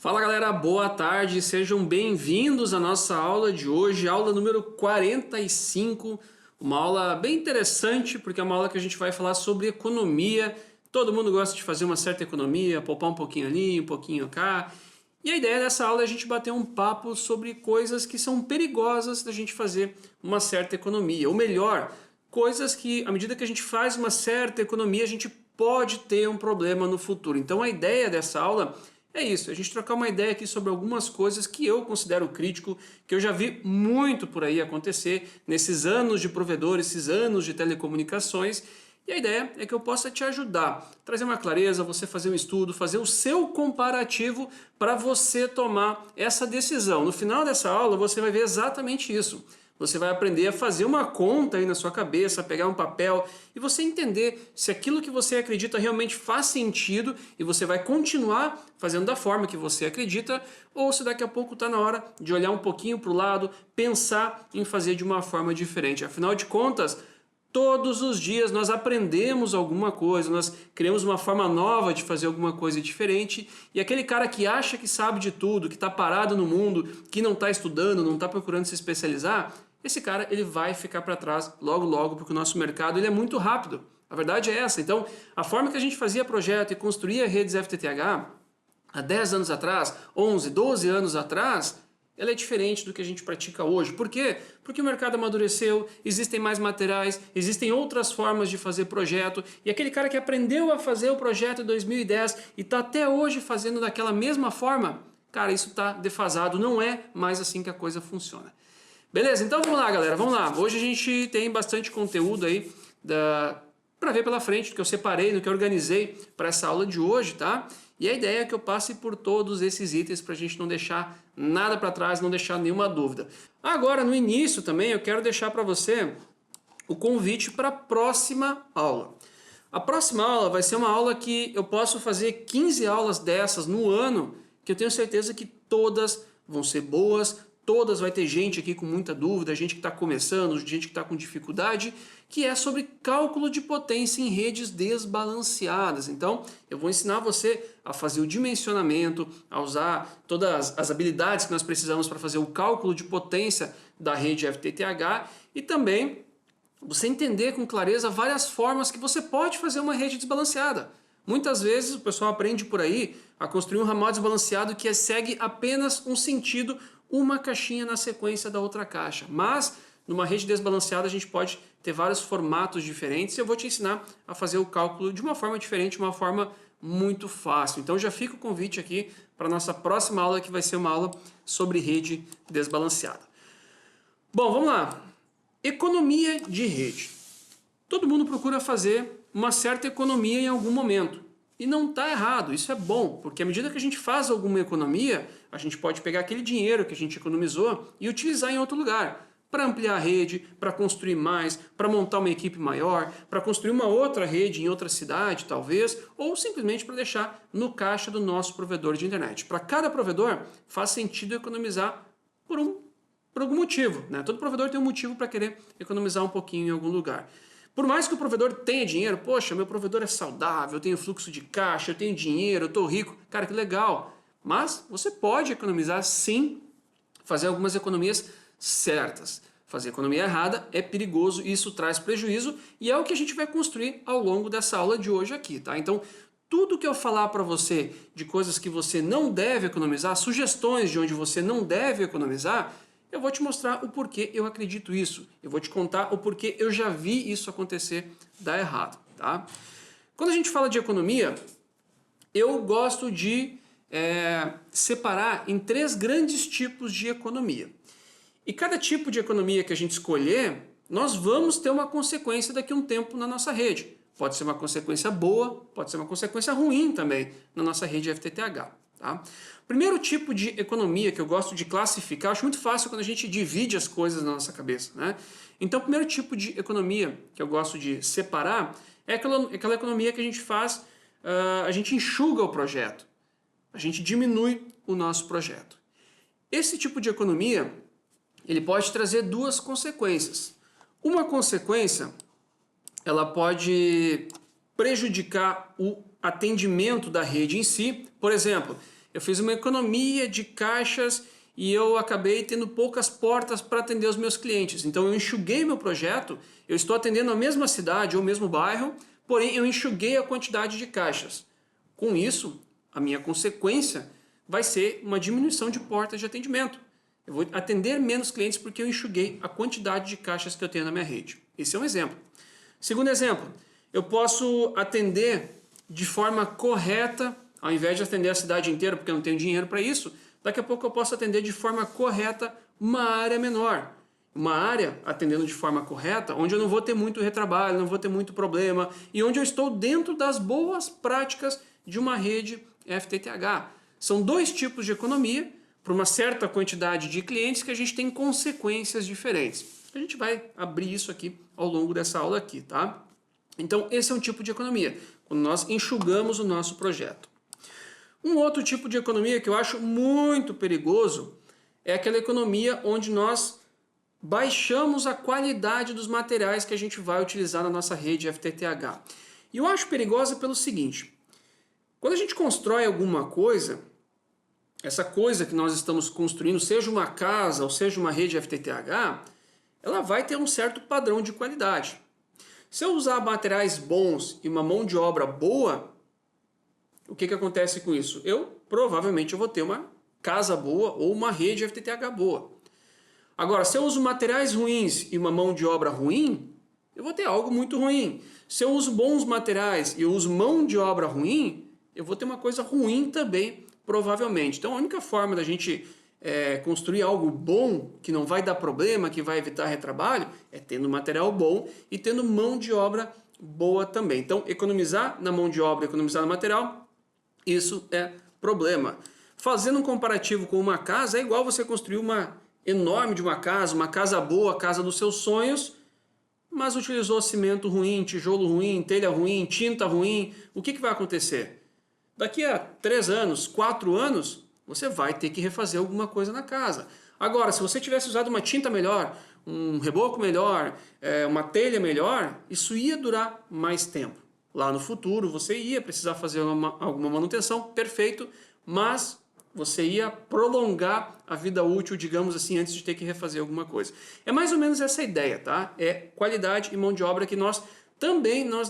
Fala galera, boa tarde, sejam bem-vindos à nossa aula de hoje, aula número 45, uma aula bem interessante porque é uma aula que a gente vai falar sobre economia. Todo mundo gosta de fazer uma certa economia, poupar um pouquinho ali, um pouquinho cá. E a ideia dessa aula é a gente bater um papo sobre coisas que são perigosas da gente fazer uma certa economia, ou melhor, coisas que à medida que a gente faz uma certa economia a gente pode ter um problema no futuro. Então a ideia dessa aula é isso, a gente trocar uma ideia aqui sobre algumas coisas que eu considero crítico, que eu já vi muito por aí acontecer nesses anos de provedor, esses anos de telecomunicações, e a ideia é que eu possa te ajudar, trazer uma clareza, você fazer um estudo, fazer o seu comparativo para você tomar essa decisão. No final dessa aula você vai ver exatamente isso. Você vai aprender a fazer uma conta aí na sua cabeça, pegar um papel e você entender se aquilo que você acredita realmente faz sentido e você vai continuar fazendo da forma que você acredita, ou se daqui a pouco está na hora de olhar um pouquinho para o lado, pensar em fazer de uma forma diferente. Afinal de contas, todos os dias nós aprendemos alguma coisa, nós criamos uma forma nova de fazer alguma coisa diferente, e aquele cara que acha que sabe de tudo, que está parado no mundo, que não está estudando, não está procurando se especializar, esse cara ele vai ficar para trás logo logo, porque o nosso mercado ele é muito rápido. A verdade é essa. Então, a forma que a gente fazia projeto e construía redes FTTH há 10 anos atrás, 11, 12 anos atrás, ela é diferente do que a gente pratica hoje. Por quê? Porque o mercado amadureceu, existem mais materiais, existem outras formas de fazer projeto, e aquele cara que aprendeu a fazer o projeto em 2010 e está até hoje fazendo daquela mesma forma, cara, isso está defasado, não é mais assim que a coisa funciona. Beleza? Então vamos lá, galera, vamos lá. Hoje a gente tem bastante conteúdo aí para ver pela frente, do que eu separei, do que eu organizei para essa aula de hoje, tá? E a ideia é que eu passe por todos esses itens para a gente não deixar nada para trás, não deixar nenhuma dúvida. Agora, no início também, eu quero deixar para você o convite para a próxima aula. A próxima aula vai ser uma aula que eu posso fazer 15 aulas dessas no ano, que eu tenho certeza que todas vão ser boas, todas vai ter gente aqui com muita dúvida, gente que está começando, gente que está com dificuldade, que é sobre cálculo de potência em redes desbalanceadas. Então, eu vou ensinar você a fazer o dimensionamento, a usar todas as habilidades que nós precisamos para fazer o cálculo de potência da rede FTTH e também você entender com clareza várias formas que você pode fazer uma rede desbalanceada. Muitas vezes o pessoal aprende por aí a construir um ramal desbalanceado que segue apenas um sentido, uma caixinha na sequência da outra caixa. Mas numa rede desbalanceada a gente pode ter vários formatos diferentes e eu vou te ensinar a fazer o cálculo de uma forma diferente, uma forma muito fácil. Então já fica o convite aqui para a nossa próxima aula, que vai ser uma aula sobre rede desbalanceada. Bom, vamos lá. Economia de rede. Todo mundo procura fazer uma certa economia em algum momento. E não está errado, isso é bom, porque à medida que a gente faz alguma economia, a gente pode pegar aquele dinheiro que a gente economizou e utilizar em outro lugar. Para ampliar a rede, para construir mais, para montar uma equipe maior, para construir uma outra rede em outra cidade, talvez, ou simplesmente para deixar no caixa do nosso provedor de internet. Para cada provedor, faz sentido economizar por algum motivo, né? Todo provedor tem um motivo para querer economizar um pouquinho em algum lugar. Por mais que o provedor tenha dinheiro, poxa, meu provedor é saudável, eu tenho fluxo de caixa, eu tenho dinheiro, eu estou rico, cara, que legal. Mas você pode economizar sim, fazer algumas economias certas. Fazer economia errada é perigoso e isso traz prejuízo e é o que a gente vai construir ao longo dessa aula de hoje aqui, tá? Então, tudo que eu falar para você de coisas que você não deve economizar, sugestões de onde você não deve economizar, eu vou te mostrar o porquê eu acredito isso. Eu vou te contar o porquê eu já vi isso acontecer dar errado, tá? Quando a gente fala de economia, eu gosto de separar em 3 grandes tipos de economia. E cada tipo de economia que a gente escolher, nós vamos ter uma consequência daqui a um tempo na nossa rede. Pode ser uma consequência boa, pode ser uma consequência ruim também na nossa rede FTTH. Tá? Primeiro tipo de economia que eu gosto de classificar, eu acho muito fácil quando a gente divide as coisas na nossa cabeça, né? Então o primeiro tipo de economia que eu gosto de separar é aquela economia que a gente faz, a gente enxuga o projeto, a gente diminui o nosso projeto. Esse tipo de economia, ele pode trazer 2 consequências. Uma consequência, ela pode prejudicar o atendimento da rede em si. Por exemplo, eu fiz uma economia de caixas e eu acabei tendo poucas portas para atender os meus clientes. Então eu enxuguei meu projeto, eu estou atendendo a mesma cidade ou o mesmo bairro, porém eu enxuguei a quantidade de caixas. Com isso, a minha consequência vai ser uma diminuição de portas de atendimento. Eu vou atender menos clientes porque eu enxuguei a quantidade de caixas que eu tenho na minha rede. Esse é um exemplo. Segundo exemplo, eu posso atender de forma correta, ao invés de atender a cidade inteira porque eu não tenho dinheiro para isso, daqui a pouco eu posso atender de forma correta uma área menor. Uma área atendendo de forma correta, onde eu não vou ter muito retrabalho, não vou ter muito problema e onde eu estou dentro das boas práticas de uma rede FTTH. São dois tipos de economia para uma certa quantidade de clientes que a gente tem consequências diferentes. A gente vai abrir isso aqui ao longo dessa aula aqui, tá? Então, esse é um tipo de economia, quando nós enxugamos o nosso projeto. Um outro tipo de economia que eu acho muito perigoso é aquela economia onde nós baixamos a qualidade dos materiais que a gente vai utilizar na nossa rede FTTH. E eu acho perigosa pelo seguinte, quando a gente constrói alguma coisa, essa coisa que nós estamos construindo, seja uma casa ou seja uma rede FTTH, ela vai ter um certo padrão de qualidade. Se eu usar materiais bons e uma mão de obra boa, o que acontece com isso? Provavelmente eu vou ter uma casa boa ou uma rede FTTH boa. Agora, se eu uso materiais ruins e uma mão de obra ruim, eu vou ter algo muito ruim. Se eu uso bons materiais e eu uso mão de obra ruim, eu vou ter uma coisa ruim também, provavelmente. Então, a única forma da gente construir algo bom, que não vai dar problema, que vai evitar retrabalho, é tendo material bom e tendo mão de obra boa também. Então, economizar na mão de obra, economizar no material, isso é problema. Fazendo um comparativo com uma casa, é igual você construir uma enorme de uma casa boa, a casa dos seus sonhos, mas utilizou cimento ruim, tijolo ruim, telha ruim, tinta ruim. O que vai acontecer? Daqui a 3 anos, 4 anos, você vai ter que refazer alguma coisa na casa. Agora, se você tivesse usado uma tinta melhor, um reboco melhor, uma telha melhor, isso ia durar mais tempo. Lá no futuro você ia precisar fazer alguma manutenção, perfeito, mas você ia prolongar a vida útil, digamos assim, antes de ter que refazer alguma coisa. É mais ou menos essa ideia, tá? É qualidade e mão de obra que nós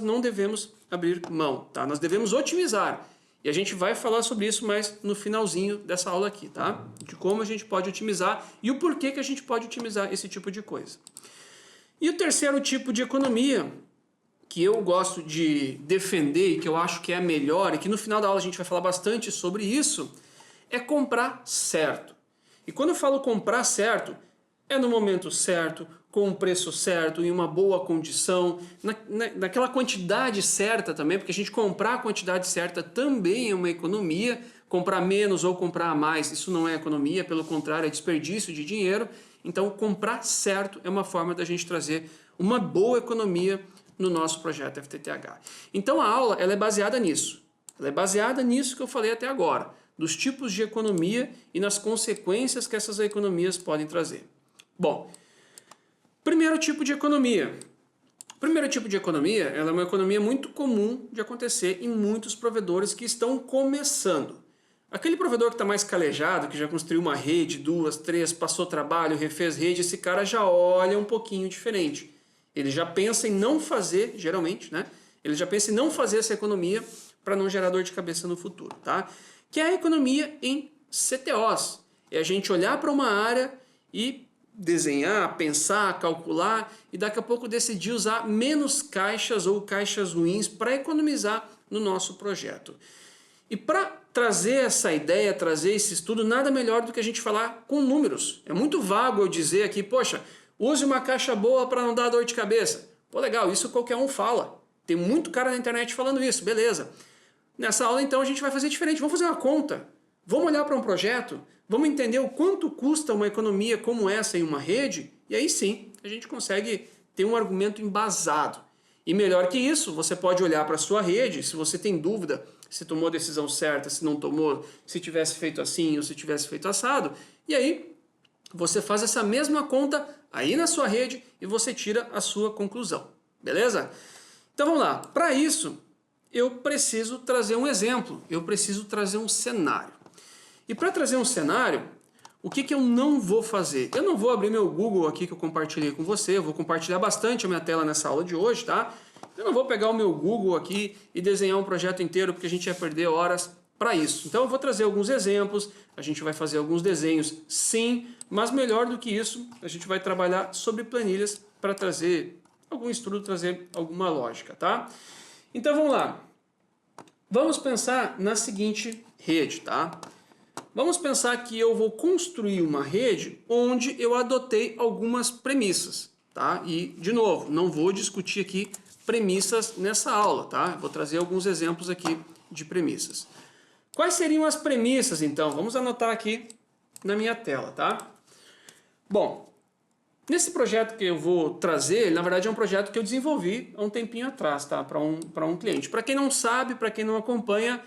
não devemos abrir mão, tá? Nós devemos otimizar. E a gente vai falar sobre isso mais no finalzinho dessa aula aqui, tá? De como a gente pode otimizar e o porquê que a gente pode otimizar esse tipo de coisa. E o terceiro tipo de economia que eu gosto de defender e que eu acho que é a melhor e que no final da aula a gente vai falar bastante sobre isso, é comprar certo. E quando eu falo comprar certo, é no momento certo, com o preço certo, em uma boa condição, naquela quantidade certa também, porque a gente comprar a quantidade certa também é uma economia, comprar menos ou comprar mais, isso não é economia, pelo contrário, é desperdício de dinheiro. Então, comprar certo é uma forma da gente trazer uma boa economia no nosso projeto FTTH. Então, a aula ela é baseada nisso. Ela é baseada nisso que eu falei até agora, dos tipos de economia e nas consequências que essas economias podem trazer. Bom, primeiro tipo de economia. O primeiro tipo de economia ela é uma economia muito comum de acontecer em muitos provedores que estão começando. Aquele provedor que está mais calejado, que já construiu uma rede, 2, 3, passou trabalho, refez rede, esse cara já olha um pouquinho diferente. Ele já pensa em não fazer, geralmente, né? Ele já pensa em não fazer essa economia para não gerar dor de cabeça no futuro, tá? Que é a economia em CTOs. É a gente olhar para uma área e desenhar, pensar, calcular e daqui a pouco decidir usar menos caixas ou caixas ruins para economizar no nosso projeto. E para trazer essa ideia, trazer esse estudo, nada melhor do que a gente falar com números. É muito vago eu dizer aqui, poxa, use uma caixa boa para não dar dor de cabeça. Pô, legal, isso qualquer um fala. Tem muito cara na internet falando isso, beleza. Nessa aula, então, a gente vai fazer diferente. Vamos fazer uma conta. Vamos olhar para um projeto, vamos entender o quanto custa uma economia como essa em uma rede, e aí sim, a gente consegue ter um argumento embasado. E melhor que isso, você pode olhar para a sua rede, se você tem dúvida se tomou a decisão certa, se não tomou, se tivesse feito assim ou se tivesse feito assado, e aí você faz essa mesma conta aí na sua rede e você tira a sua conclusão, beleza? Então vamos lá, para isso eu preciso trazer um exemplo, eu preciso trazer um cenário. E para trazer um cenário, o que eu não vou fazer? Eu não vou abrir meu Google aqui que eu compartilhei com você, eu vou compartilhar bastante a minha tela nessa aula de hoje, tá? Eu não vou pegar o meu Google aqui e desenhar um projeto inteiro porque a gente ia perder horas para isso. Então eu vou trazer alguns exemplos, a gente vai fazer alguns desenhos sim, mas melhor do que isso, a gente vai trabalhar sobre planilhas para trazer algum estudo, trazer alguma lógica, tá? Então vamos lá. Vamos pensar na seguinte rede, tá? Vamos pensar que eu vou construir uma rede onde eu adotei algumas premissas, tá? E, de novo, não vou discutir aqui premissas nessa aula, tá? Vou trazer alguns exemplos aqui de premissas. Quais seriam as premissas, então? Vamos anotar aqui na minha tela, tá? Bom, nesse projeto que eu vou trazer, na verdade é um projeto que eu desenvolvi há um tempinho atrás, tá? Para um cliente. Para quem não sabe, para quem não acompanha,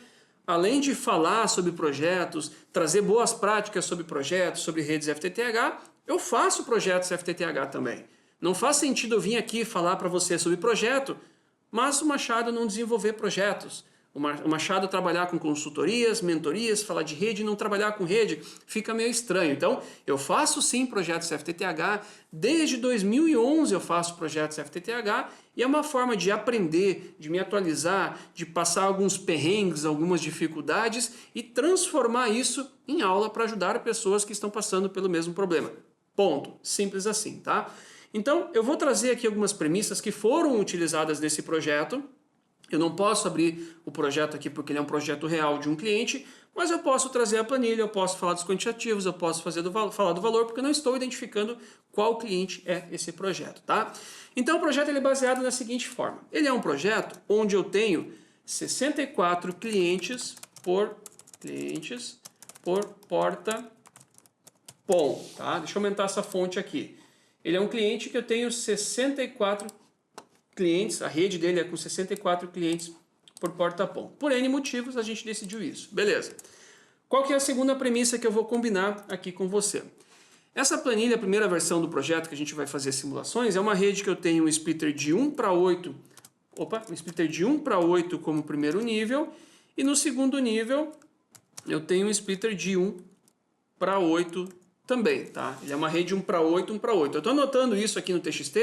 além de falar sobre projetos, trazer boas práticas sobre projetos, sobre redes FTTH, eu faço projetos FTTH também. Não faz sentido eu vir aqui falar para você sobre projeto, mas o Machado não desenvolver projetos. O Machado trabalhar com consultorias, mentorias, falar de rede e não trabalhar com rede, fica meio estranho. Então, eu faço sim projetos FTTH, desde 2011 eu faço projetos FTTH e é uma forma de aprender, de me atualizar, de passar alguns perrengues, algumas dificuldades e transformar isso em aula para ajudar pessoas que estão passando pelo mesmo problema. Ponto. Simples assim, tá? Então, eu vou trazer aqui algumas premissas que foram utilizadas nesse projeto. Eu não posso abrir o projeto aqui porque ele é um projeto real de um cliente, mas eu posso trazer a planilha, eu posso falar dos quantitativos, eu posso falar do valor, porque eu não estou identificando qual cliente é esse projeto, tá? Então o projeto ele é baseado na seguinte forma. Ele é um projeto onde eu tenho 64 clientes por porta POM, tá? Deixa eu aumentar essa fonte aqui. Ele é um cliente que eu tenho 64 clientes, a rede dele é com 64 clientes por porta POM. Por N motivos a gente decidiu isso. Beleza. Qual que é a segunda premissa que eu vou combinar aqui com você? Essa planilha, a primeira versão do projeto que a gente vai fazer simulações, é uma rede que eu tenho um splitter de 1 para 8, um splitter de 1 para 8 como primeiro nível, e no segundo nível eu tenho um splitter de 1 para 8 também, tá? Ele é uma rede 1 para 8, 1 para 8. Eu estou anotando isso aqui no TXT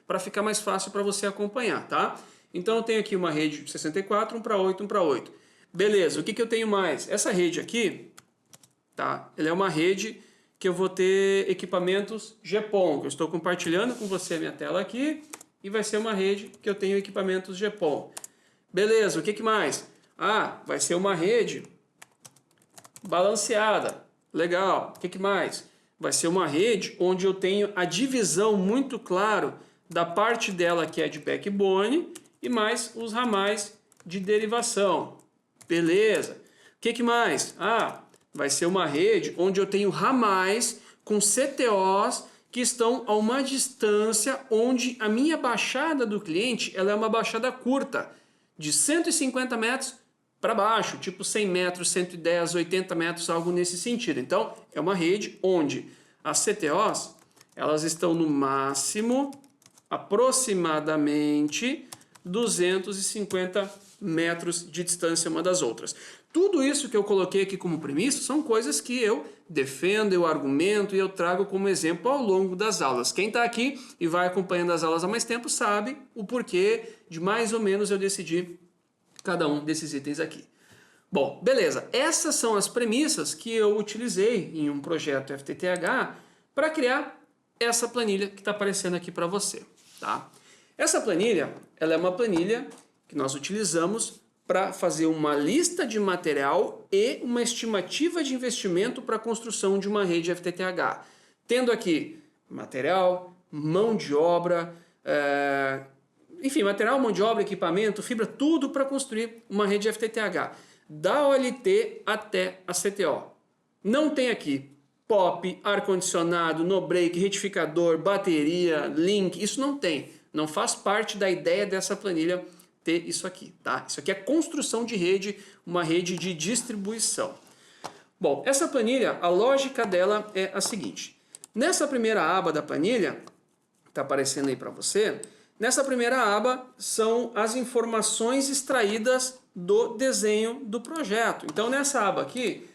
para ficar mais fácil para você acompanhar, tá? Então eu tenho aqui uma rede 64, 1 para 8, 1 para 8. Beleza, o que eu tenho mais? Essa rede aqui, tá? Ela é uma rede que eu vou ter equipamentos GPON, que eu estou compartilhando com você a minha tela aqui, e vai ser uma rede que eu tenho equipamentos GPON. Beleza, o que mais? Ah, vai ser uma rede balanceada. Legal, o que mais? Vai ser uma rede onde eu tenho a divisão muito claro da parte dela que é de backbone e mais os ramais de derivação. Beleza. O que mais? Ah, vai ser uma rede onde eu tenho ramais com CTOs que estão a uma distância onde a minha baixada do cliente ela é uma baixada curta, de 150 metros para baixo, tipo 100 metros, 110, 80 metros, algo nesse sentido. Então, é uma rede onde as CTOs elas estão no máximo aproximadamente 250 metros de distância uma das outras. Tudo isso que eu coloquei aqui como premissa são coisas que eu defendo, eu argumento e eu trago como exemplo ao longo das aulas. Quem está aqui e vai acompanhando as aulas há mais tempo sabe o porquê de mais ou menos eu decidir cada um desses itens aqui. Bom, beleza. Essas são as premissas que eu utilizei em um projeto FTTH para criar essa planilha que está aparecendo aqui para você. Tá? Essa planilha, ela é uma planilha que nós utilizamos para fazer uma lista de material e uma estimativa de investimento para a construção de uma rede FTTH. Tendo aqui material, mão de obra, enfim, material, mão de obra, equipamento, fibra, tudo para construir uma rede FTTH. Da OLT até a CTO. Não tem aqui POP, ar-condicionado, no-break, retificador, bateria, link, isso não tem. Não faz parte da ideia dessa planilha ter isso aqui, tá? Isso aqui é construção de rede, uma rede de distribuição. Bom, essa planilha, a lógica dela é a seguinte. Nessa primeira aba da planilha, está aparecendo aí para você, nessa primeira aba são as informações extraídas do desenho do projeto. Então nessa aba aqui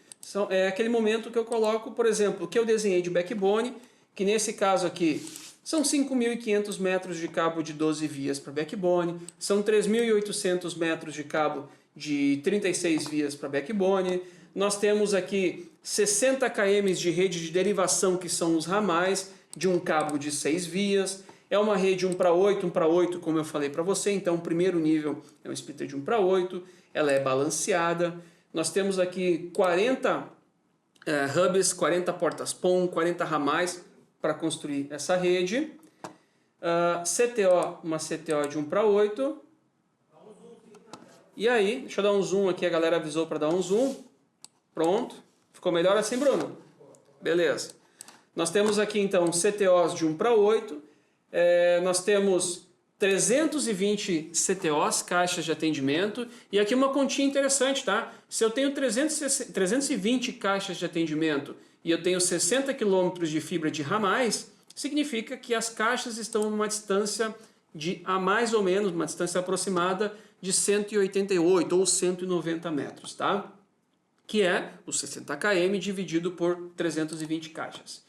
É aquele momento que eu coloco, por exemplo, o que eu desenhei de backbone, que nesse caso aqui são 5.500 metros de cabo de 12 vias para backbone, são 3.800 metros de cabo de 36 vias para backbone, nós temos aqui 60 km de rede de derivação, que são os ramais, de um cabo de 6 vias, é uma rede 1 para 8, como eu falei para você, então o primeiro nível é um splitter de 1 para 8, ela é balanceada. Nós temos aqui 40 hubs, 40 portas PON, 40 ramais para construir essa rede. CTO, uma CTO de 1 para 8. E aí, deixa eu dar um zoom aqui, a galera avisou para dar um zoom. Pronto. Ficou melhor assim, Bruno? Beleza. Nós temos aqui então CTOs de 1 para 8. Nós temos 320 CTOs, caixas de atendimento, e aqui uma continha interessante, tá? Se eu tenho 320 caixas de atendimento e eu tenho 60 km de fibra de ramais, significa que as caixas estão numa distância a mais ou menos, uma distância aproximada de 188 ou 190 metros, tá? Que é os 60 km dividido por 320 caixas.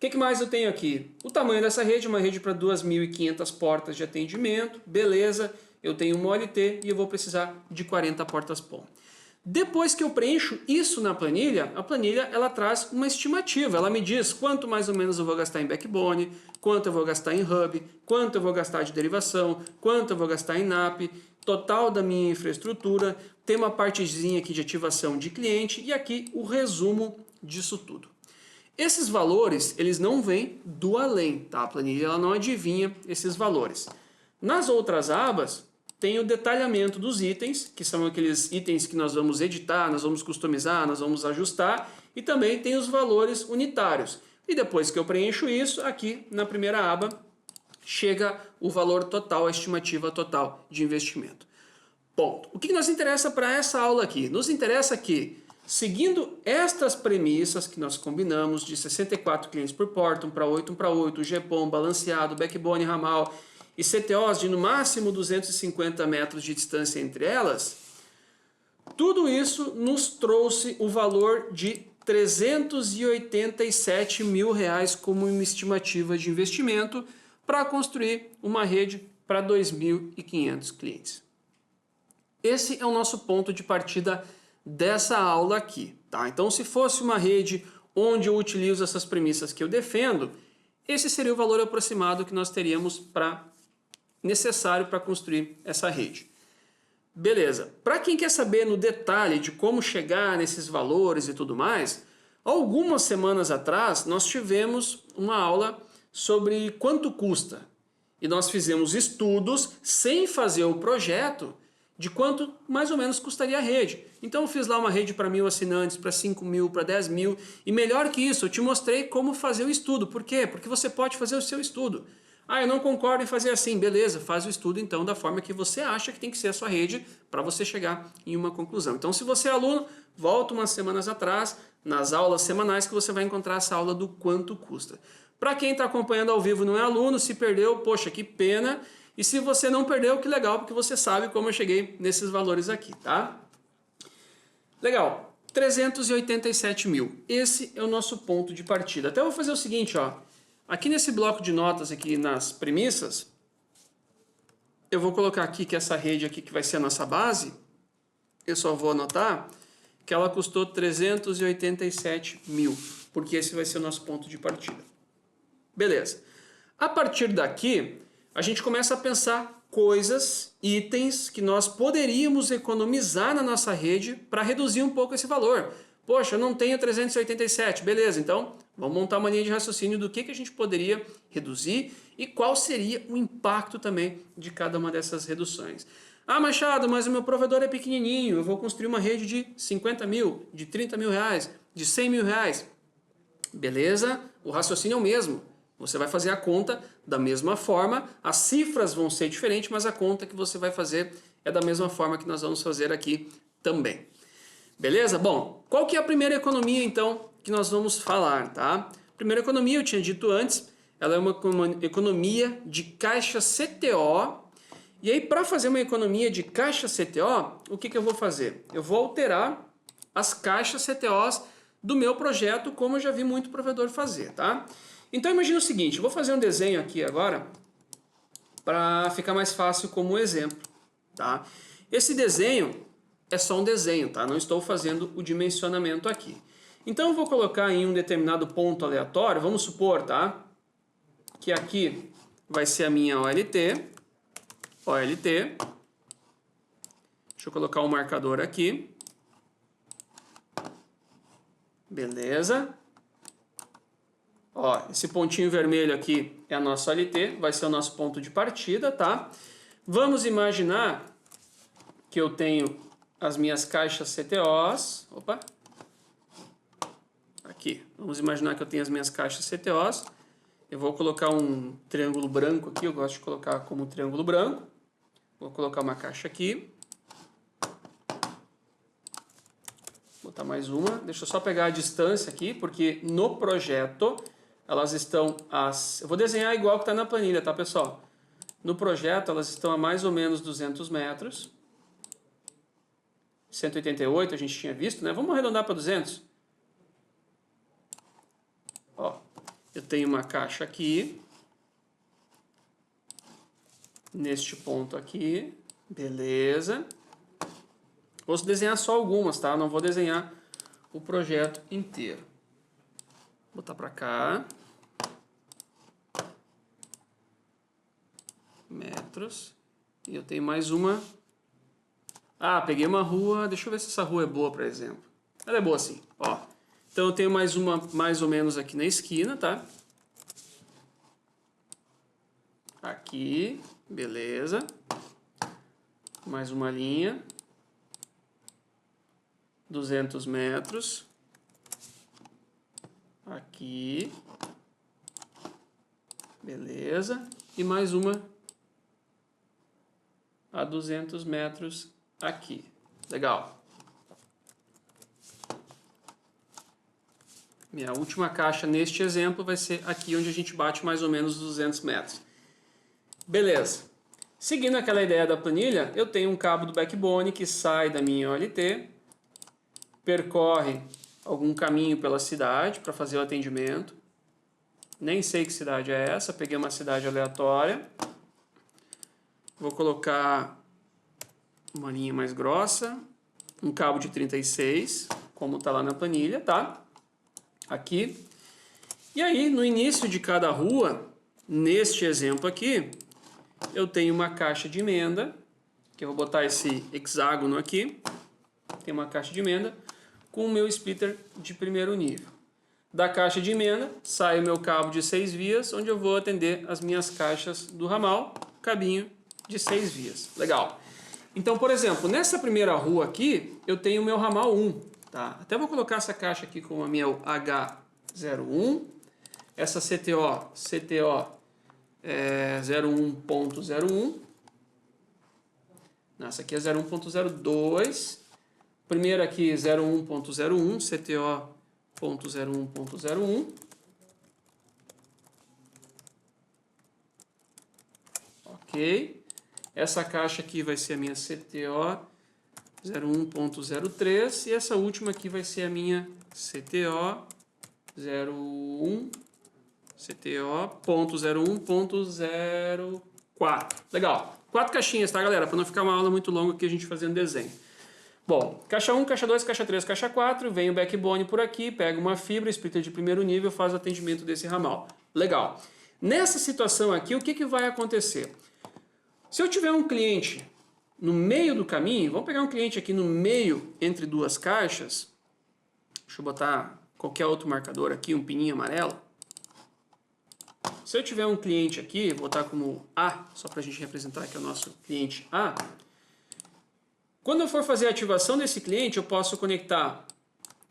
O que mais eu tenho aqui? O tamanho dessa rede, uma rede para 2.500 portas de atendimento, beleza, eu tenho uma OLT e eu vou precisar de 40 portas PON. Depois que eu preencho isso na planilha, a planilha ela traz uma estimativa, ela me diz quanto mais ou menos eu vou gastar em backbone, quanto eu vou gastar em hub, quanto eu vou gastar de derivação, quanto eu vou gastar em NAP, total da minha infraestrutura, tem uma partezinha aqui de ativação de cliente e aqui o resumo disso tudo. Esses valores, eles não vêm do além, tá? A planilha ela não adivinha esses valores. Nas outras abas, tem o detalhamento dos itens, que são aqueles itens que nós vamos editar, nós vamos customizar, nós vamos ajustar, e também tem os valores unitários. E depois que eu preencho isso, aqui na primeira aba, chega o valor total, a estimativa total de investimento. Ponto. O que nos interessa para essa aula aqui? Nos interessa que, seguindo estas premissas que nós combinamos, de 64 clientes por porta, 1 para 8, 1 para 8, GPON, balanceado, backbone, ramal e CTOs de no máximo 250 metros de distância entre elas, tudo isso nos trouxe o valor de R$387 mil como uma estimativa de investimento para construir uma rede para 2.500 clientes. Esse é o nosso ponto de partida dessa aula aqui, tá? Então, se fosse uma rede onde eu utilizo essas premissas que eu defendo, esse seria o valor aproximado que nós teríamos necessário para construir essa rede. Beleza. Para quem quer saber no detalhe de como chegar nesses valores e tudo mais, algumas semanas atrás nós tivemos uma aula sobre quanto custa. E nós fizemos estudos sem fazer o projeto de quanto mais ou menos custaria a rede. Então eu fiz lá uma rede para 1.000 assinantes, para 5.000, para 10.000, e melhor que isso, eu te mostrei como fazer o estudo. Por quê? Porque você pode fazer o seu estudo. Ah, eu não concordo em fazer assim. Beleza, faz o estudo então da forma que você acha que tem que ser a sua rede para você chegar em uma conclusão. Então se você é aluno, volta umas semanas atrás, nas aulas semanais que você vai encontrar essa aula do quanto custa. Para quem está acompanhando ao vivo e não é aluno, se perdeu, poxa, que pena. E se você não perdeu, que legal, porque você sabe como eu cheguei nesses valores aqui, tá? Legal, 387 mil. Esse é o nosso ponto de partida. Até eu vou fazer o seguinte, ó. Aqui nesse bloco de notas, aqui nas premissas, eu vou colocar aqui que essa rede aqui que vai ser a nossa base, eu só vou anotar que ela custou 387 mil, porque esse vai ser o nosso ponto de partida. Beleza. A partir daqui, a gente começa a pensar coisas, itens que nós poderíamos economizar na nossa rede para reduzir um pouco esse valor. Poxa, eu não tenho 387, beleza, então vamos montar uma linha de raciocínio do que a gente poderia reduzir e qual seria o impacto também de cada uma dessas reduções. Ah, Machado, mas o meu provedor é pequenininho, eu vou construir uma rede de 50 mil, de 30 mil reais, de 100 mil reais. Beleza, o raciocínio é o mesmo. Você vai fazer a conta da mesma forma, as cifras vão ser diferentes, mas a conta que você vai fazer é da mesma forma que nós vamos fazer aqui também. Beleza? Bom, qual que é a primeira economia então que nós vamos falar, tá? Primeira economia, eu tinha dito antes, ela é uma economia de caixa CTO. E aí, para fazer uma economia de caixa CTO, o que eu vou fazer? Eu vou alterar as caixas CTOs do meu projeto, como eu já vi muito provedor fazer, tá? Então imagina o seguinte, eu vou fazer um desenho aqui agora para ficar mais fácil como exemplo, tá? Esse desenho é só um desenho, tá? Não estou fazendo o dimensionamento aqui. Então eu vou colocar em um determinado ponto aleatório, vamos supor, tá? Que aqui vai ser a minha OLT. Deixa eu colocar um marcador aqui. Beleza. Ó, esse pontinho vermelho aqui é a nossa OLT, vai ser o nosso ponto de partida, tá? Vamos imaginar que eu tenho as minhas caixas CTOs. Opa! Aqui. Vamos imaginar que eu tenho as minhas caixas CTOs. Eu vou colocar um triângulo branco aqui, eu gosto de colocar como triângulo branco. Vou colocar uma caixa aqui. Vou botar mais uma. Deixa eu só pegar a distância aqui, porque no projeto elas estão as... Eu vou desenhar igual que está na planilha, tá, pessoal? No projeto elas estão a mais ou menos 200 metros. 188 a gente tinha visto, né? Vamos arredondar para 200. Ó, eu tenho uma caixa aqui. Neste ponto aqui. Beleza. Vou desenhar só algumas, tá? Não vou desenhar o projeto inteiro. Vou botar para cá. Metros. E eu tenho mais uma. Ah, peguei uma rua. Deixa eu ver se essa rua é boa, por exemplo. Ela é boa sim, ó. Então eu tenho mais uma, mais ou menos aqui na esquina, tá? Aqui, beleza. Mais uma linha. 200 metros. Aqui. Beleza. E mais uma a 200 metros aqui. Legal. Minha última caixa neste exemplo vai ser aqui onde a gente bate mais ou menos 200 metros. Beleza. Seguindo aquela ideia da planilha, eu tenho um cabo do backbone que sai da minha OLT, percorre algum caminho pela cidade para fazer o atendimento. Nem sei que cidade é essa, peguei uma cidade aleatória. Vou colocar uma linha mais grossa, um cabo de 36, como está lá na planilha, tá? Aqui. E aí, no início de cada rua, neste exemplo aqui, eu tenho uma caixa de emenda, que eu vou botar esse hexágono aqui. Tem uma caixa de emenda com o meu splitter de primeiro nível. Da caixa de emenda, sai o meu cabo de 6 vias, onde eu vou atender as minhas caixas do ramal, cabinho de 6 vias. Legal. Então, por exemplo, nessa primeira rua aqui, eu tenho o meu ramal 1. Tá? Até vou colocar essa caixa aqui com a minha H01. Essa CTO 01.01. Essa aqui é 01.02. Primeira aqui 01.01, CTO.01.01. Ok. Essa caixa aqui vai ser a minha CTO 01.03 e essa última aqui vai ser a minha CTO 01.04. Legal. 4 caixinhas, tá, galera? Para não ficar uma aula muito longa aqui a gente fazendo desenho. Bom, caixa 1, caixa 2, caixa 3, caixa 4, vem o backbone por aqui, pega uma fibra, splitter de primeiro nível, faz o atendimento desse ramal. Legal. Nessa situação aqui, o que vai acontecer? Se eu tiver um cliente no meio do caminho, vamos pegar um cliente aqui no meio entre duas caixas, deixa eu botar qualquer outro marcador aqui, um pininho amarelo. Se eu tiver um cliente aqui, vou botar como A, só para a gente representar que é o nosso cliente A. Quando eu for fazer a ativação desse cliente, eu posso conectar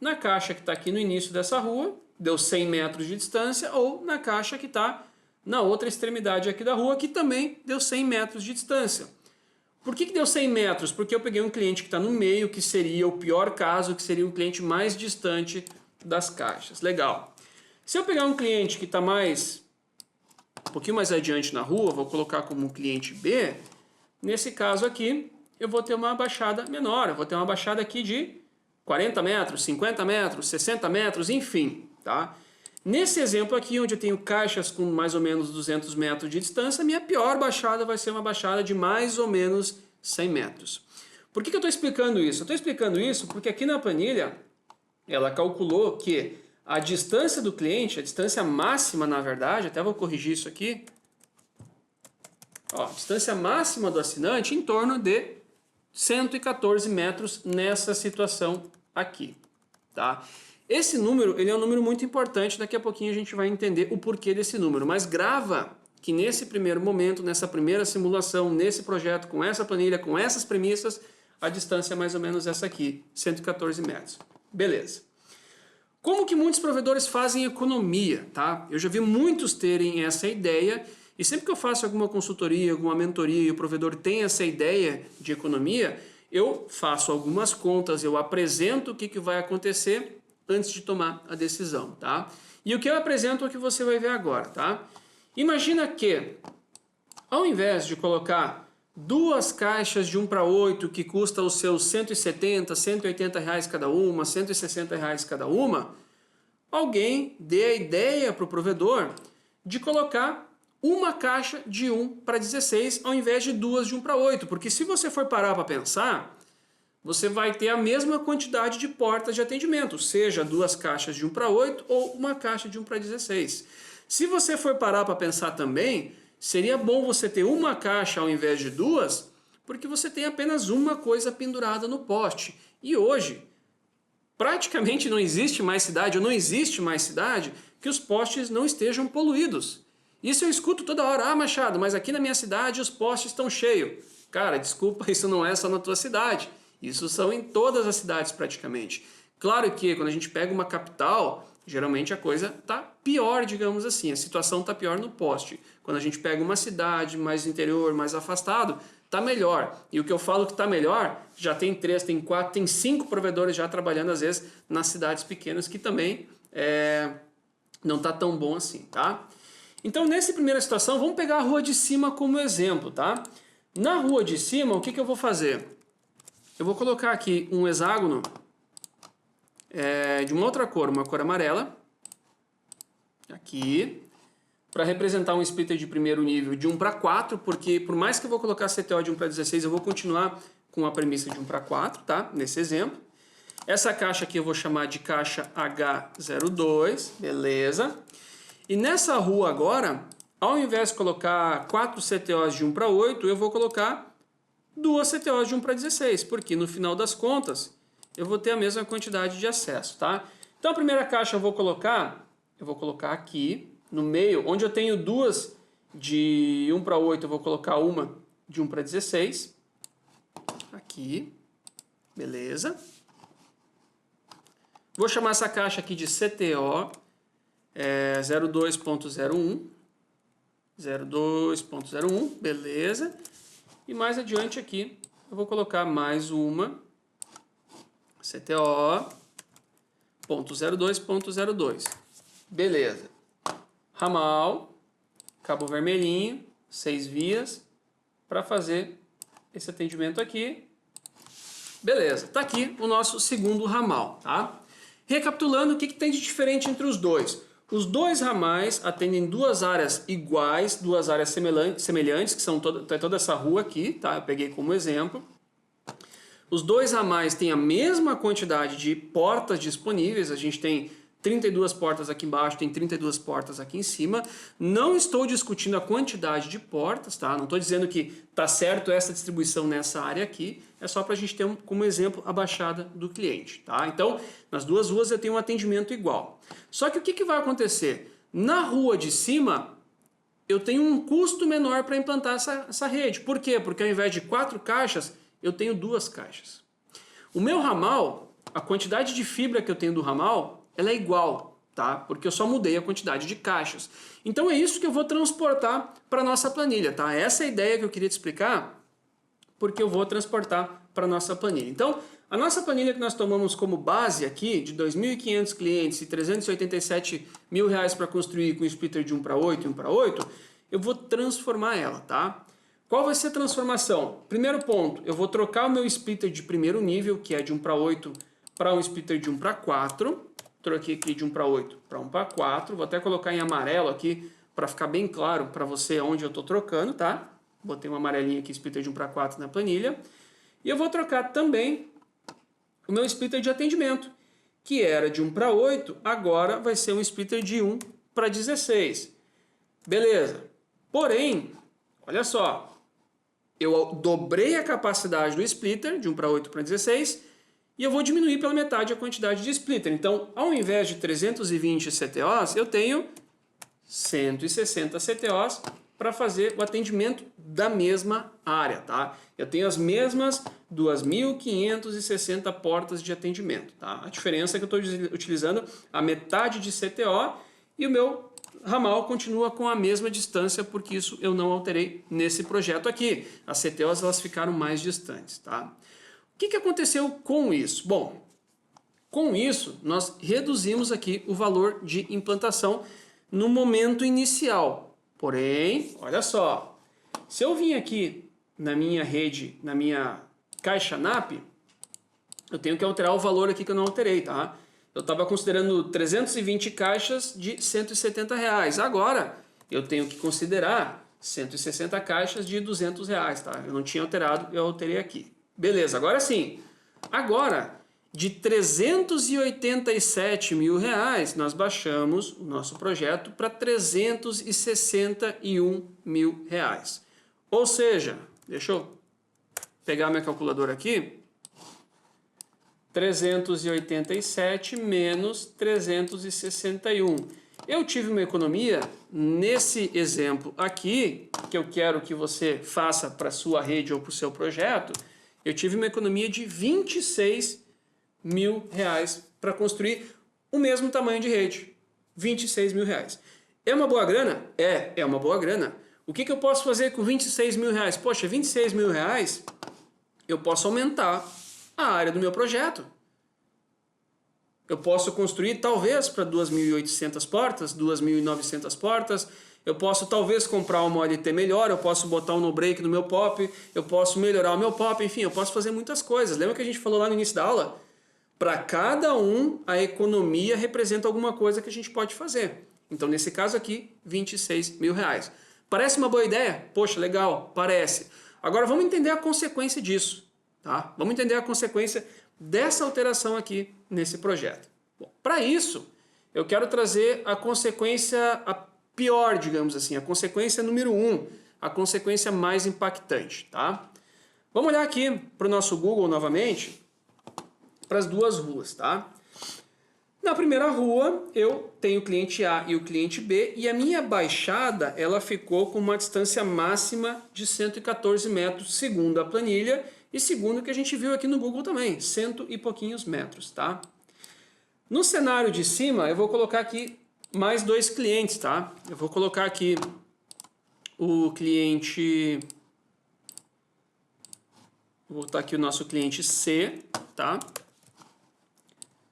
na caixa que está aqui no início dessa rua, deu 100 metros de distância, ou na caixa que está na outra extremidade aqui da rua, que também deu 100 metros de distância. Por que deu 100 metros? Porque eu peguei um cliente que está no meio, que seria o pior caso, que seria um cliente mais distante das caixas. Legal. Se eu pegar um cliente que está um pouquinho mais adiante na rua, vou colocar como cliente B, nesse caso aqui, eu vou ter uma baixada menor. Eu vou ter uma baixada aqui de 40 metros, 50 metros, 60 metros, enfim, tá? Nesse exemplo aqui, onde eu tenho caixas com mais ou menos 200 metros de distância, a minha pior baixada vai ser uma baixada de mais ou menos 100 metros. Por que eu estou explicando isso? Eu estou explicando isso porque aqui na planilha, ela calculou que a distância do cliente, a distância máxima na verdade, até vou corrigir isso aqui, ó, distância máxima do assinante em torno de 114 metros nessa situação aqui, tá? Esse número, ele é um número muito importante, daqui a pouquinho a gente vai entender o porquê desse número, mas grava que nesse primeiro momento, nessa primeira simulação, nesse projeto, com essa planilha, com essas premissas, a distância é mais ou menos essa aqui, 114 metros. Beleza. Como que muitos provedores fazem economia, tá? Eu já vi muitos terem essa ideia e sempre que eu faço alguma consultoria, alguma mentoria e o provedor tem essa ideia de economia, eu faço algumas contas, eu apresento o que vai acontecer antes de tomar a decisão, tá? E o que eu apresento é o que você vai ver agora, tá? Imagina que, ao invés de colocar duas caixas de 1 para 8 que custa os seus 170, 180 reais cada uma, 160 reais cada uma, alguém dê a ideia para o provedor de colocar uma caixa de 1 para 16 ao invés de duas de 1 para 8, porque se você for parar para pensar, você vai ter a mesma quantidade de portas de atendimento, seja duas caixas de 1 para 8 ou uma caixa de 1 para 16. Se você for parar para pensar também, seria bom você ter uma caixa ao invés de duas, porque você tem apenas uma coisa pendurada no poste. E hoje, praticamente não existe mais cidade, ou não existe mais cidade, que os postes não estejam poluídos. Isso eu escuto toda hora, ah Machado, mas aqui na minha cidade os postes estão cheios. Cara, desculpa, isso não é só na tua cidade. Isso são em todas as cidades praticamente. Claro que quando a gente pega uma capital, geralmente a coisa está pior, digamos assim. A situação está pior no poste. Quando a gente pega uma cidade mais interior, mais afastado, está melhor. E o que eu falo que está melhor, já tem 3, tem 4, tem 5 provedores já trabalhando às vezes nas cidades pequenas que também não está tão bom assim, tá? Então nessa primeira situação, vamos pegar a rua de cima como exemplo, tá? Na rua de cima, o que eu vou fazer? Eu vou colocar aqui um hexágono de uma outra cor, uma cor amarela, aqui, para representar um splitter de primeiro nível de 1 para 4, porque por mais que eu vou colocar CTO de 1 para 16, eu vou continuar com a premissa de 1 para 4, tá? Nesse exemplo. Essa caixa aqui eu vou chamar de caixa H02, beleza? E nessa rua agora, ao invés de colocar 4 CTOs de 1 para 8, eu vou colocar 2 CTOs de 1 para 16, porque no final das contas eu vou ter a mesma quantidade de acesso, tá? Então a primeira caixa eu vou colocar aqui no meio, onde eu tenho duas de 1 para 8, eu vou colocar uma de 1 para 16, aqui, beleza? Vou chamar essa caixa aqui de CTO 02.01, 02.01, beleza? E mais adiante aqui eu vou colocar mais uma CTO.02.02. Beleza. Ramal, cabo vermelhinho, 6 vias, para fazer esse atendimento aqui. Beleza, tá aqui o nosso segundo ramal, tá? Recapitulando, o que tem de diferente entre os dois? Os dois ramais atendem duas áreas iguais, duas áreas semelhantes, que são toda essa rua aqui, tá? Eu peguei como exemplo. Os dois ramais têm a mesma quantidade de portas disponíveis, a gente tem 32 portas aqui embaixo, tem 32 portas aqui em cima. Não estou discutindo a quantidade de portas, tá? Não estou dizendo que está certo essa distribuição nessa área aqui, é só para a gente ter como exemplo a baixada do cliente, tá? Então, nas duas ruas eu tenho um atendimento igual. Só que o que vai acontecer? Na rua de cima, eu tenho um custo menor para implantar essa rede. Por quê? Porque ao invés de 4 caixas, eu tenho 2 caixas. O meu ramal, a quantidade de fibra que eu tenho do ramal, ela é igual, tá? Porque eu só mudei a quantidade de caixas. Então é isso que eu vou transportar para a nossa planilha, tá? Essa é a ideia que eu queria te explicar, porque eu vou transportar para a nossa planilha. Então, a nossa planilha que nós tomamos como base aqui, de 2.500 clientes e 387 mil reais para construir com splitter de 1 para 8 e 1 para 8, eu vou transformar ela, tá? Qual vai ser a transformação? Primeiro ponto, eu vou trocar o meu splitter de primeiro nível, que é de 1 para 8, para um splitter de 1 para 4. Troquei aqui de 1 para 8 para 1 para 4. Vou até colocar em amarelo aqui para ficar bem claro para você onde eu estou trocando, tá? Botei um amarelinho aqui, splitter de 1 para 4 na planilha. E eu vou trocar também o meu splitter de atendimento, que era de 1 para 8, agora vai ser um splitter de 1 para 16. Beleza. Porém, olha só, eu dobrei a capacidade do splitter de 1 para 8 para 16 e eu vou diminuir pela metade a quantidade de splitter. Então, ao invés de 320 CTOs, eu tenho 160 CTOs para fazer o atendimento da mesma área, tá? Eu tenho as mesmas 2.560 portas de atendimento, tá? A diferença é que eu estou utilizando a metade de CTO e o meu ramal continua com a mesma distância, porque isso eu não alterei nesse projeto aqui. As CTOs elas ficaram mais distantes, tá? O que aconteceu com isso? Bom, com isso nós reduzimos aqui o valor de implantação no momento inicial. Porém, olha só, se eu vim aqui na minha rede, na minha caixa NAP, eu tenho que alterar o valor aqui que eu não alterei, tá? Eu estava considerando 320 caixas de R$170. Agora, eu tenho que considerar 160 caixas de R$200, tá? Eu não tinha alterado, eu alterei aqui. Beleza, agora sim. Agora, de R$387 mil, nós baixamos o nosso projeto para R$361 mil. Ou seja, deixa eu pegar minha calculadora aqui. 387 menos 361. Eu tive uma economia nesse exemplo aqui, que eu quero que você faça para a sua rede ou para o seu projeto, eu tive uma economia de R$26 mil para construir o mesmo tamanho de rede. R$26 mil. É uma boa grana? É uma boa grana. O que eu posso fazer com R$26 mil? Poxa, R$26 mil, eu posso aumentar a área do meu projeto. Eu posso construir talvez para 2.800 portas, 2.900 portas. Eu posso talvez comprar uma OLT melhor, eu posso botar um no-break no meu POP, eu posso melhorar o meu POP, enfim, eu posso fazer muitas coisas. Lembra que a gente falou lá no início da aula? Para cada um, a economia representa alguma coisa que a gente pode fazer. Então, nesse caso aqui, R$26 mil. Parece uma boa ideia? Poxa, legal, parece. Agora, vamos entender a consequência disso. Tá? Vamos entender a consequência dessa alteração aqui nesse projeto. Para isso, eu quero trazer a consequência a pior, digamos assim, a consequência número 1, a consequência mais impactante. Tá? Vamos olhar aqui para o nosso Google novamente, para as duas ruas. Tá? Na primeira rua, eu tenho o cliente A e o cliente B, e a minha baixada ela ficou com uma distância máxima de 114 metros, segundo a planilha, e segundo o que a gente viu aqui no Google também, 100 e pouquinhos metros, tá? No cenário de cima, eu vou colocar aqui mais dois clientes, tá? Eu vou colocar aqui o cliente... Vou botar aqui o nosso cliente C, tá?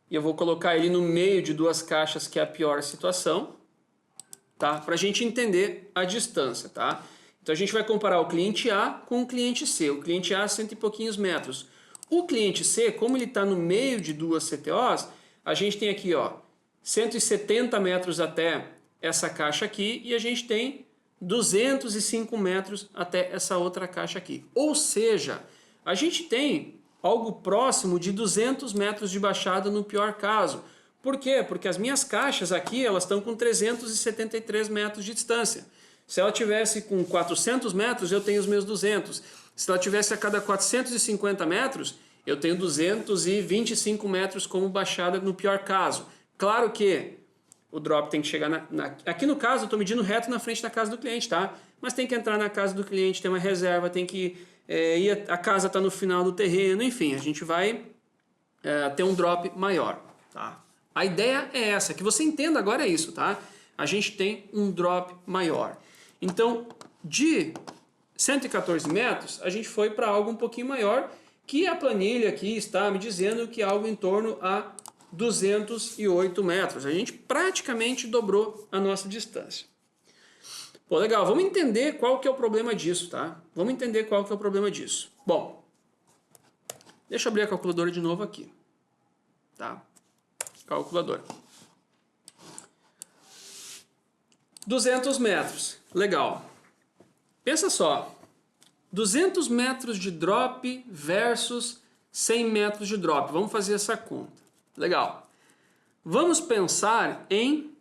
E eu vou colocar ele no meio de duas caixas, que é a pior situação, tá? Para a gente entender a distância, tá? Então a gente vai comparar o cliente A com o cliente C. O cliente A, 100 e pouquinhos metros. O cliente C, como ele está no meio de duas CTOs, a gente tem aqui, ó, 170 metros até essa caixa aqui e a gente tem 205 metros até essa outra caixa aqui. Ou seja, a gente tem algo próximo de 200 metros de baixada no pior caso. Por quê? Porque as minhas caixas aqui, elas estão com 373 metros de distância. Se ela tivesse com 400 metros, eu tenho os meus 200. Se ela tivesse a cada 450 metros, eu tenho 225 metros como baixada no pior caso. Claro que o drop tem que chegar aqui no caso, eu estou medindo reto na frente da casa do cliente, tá? Mas tem que entrar na casa do cliente, tem uma reserva, tem que ir, a casa está no final do terreno, enfim, a gente vai ter um drop maior, tá? A ideia é essa, que você entenda agora é isso, tá? A gente tem um drop maior. Então, de 114 metros, a gente foi para algo um pouquinho maior, que a planilha aqui está me dizendo que é algo em torno a 208 metros. A gente praticamente dobrou a nossa distância. Pô, legal, vamos entender qual que é o problema disso, tá? Vamos entender qual que é o problema disso. Bom, deixa eu abrir a calculadora de novo aqui. tá? Calculadora. 200 metros, legal. Pensa só, 200 metros de drop versus 100 metros de drop. Vamos fazer essa conta. Legal. Vamos pensar em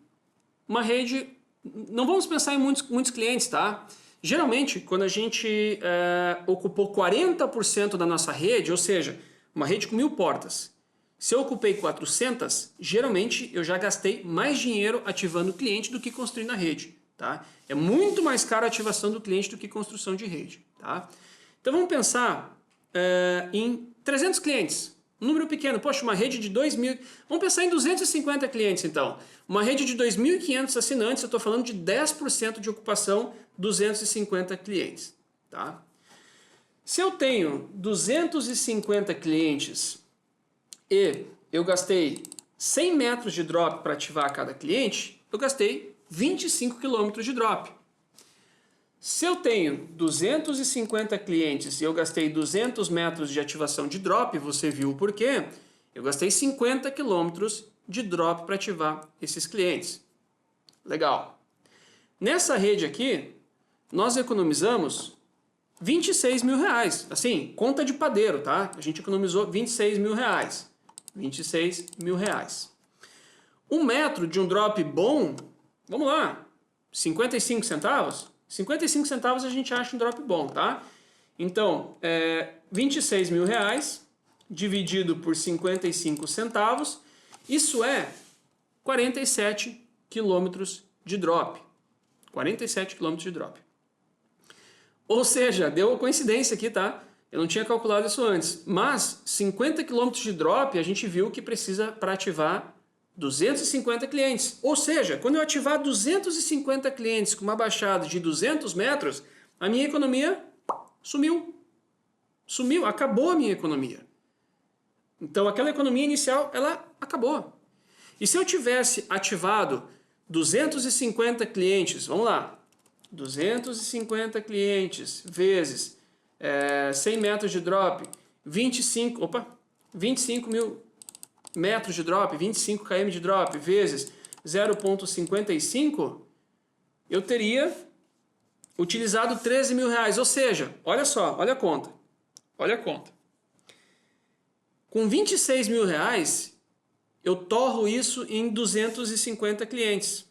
uma rede... Não vamos pensar em muitos clientes, tá? Geralmente, quando a gente ocupou 40% da nossa rede, ou seja, uma rede com 1000 portas, se eu ocupei 400, geralmente eu já gastei mais dinheiro ativando o cliente do que construindo a rede, tá? É muito mais caro a ativação do cliente do que construção de rede, tá? Então vamos pensar em 300 clientes, um número pequeno, poxa, uma rede de 2.000, vamos pensar em 250 clientes então, uma rede de 2.500 assinantes, eu estou falando de 10% de ocupação, 250 clientes, tá? Se eu tenho 250 clientes e eu gastei 100 metros de drop para ativar cada cliente, eu gastei 25 km de drop. Se eu tenho 250 clientes e eu gastei 200 metros de ativação de drop, você viu o porquê, eu gastei 50 km de drop para ativar esses clientes. Legal. Nessa rede aqui, nós economizamos 26 mil reais. Assim, conta de padeiro, tá? A gente economizou 26 mil reais. 26 mil reais. Um metro de um drop bom, vamos lá, 55 centavos? 55 centavos a gente acha um drop bom, tá? Então, 26 mil reais dividido por 55 centavos, isso é 47 quilômetros de drop. 47 quilômetros de drop. Ou seja, deu coincidência aqui, tá? Eu não tinha calculado isso antes, mas 50 km de drop a gente viu que precisa para ativar 250 clientes. Ou seja, quando eu ativar 250 clientes com uma baixada de 200 metros, a minha economia sumiu. Sumiu, acabou a minha economia. Então aquela economia inicial, ela acabou. E se eu tivesse ativado 250 clientes, vamos lá, 250 clientes vezes 100 metros de drop, 25 mil metros de drop, 25 km de drop, vezes 0,55, eu teria utilizado 13 mil reais. Ou seja, olha só, olha a conta. Olha a conta. Com 26 mil reais, eu torro isso em 250 clientes.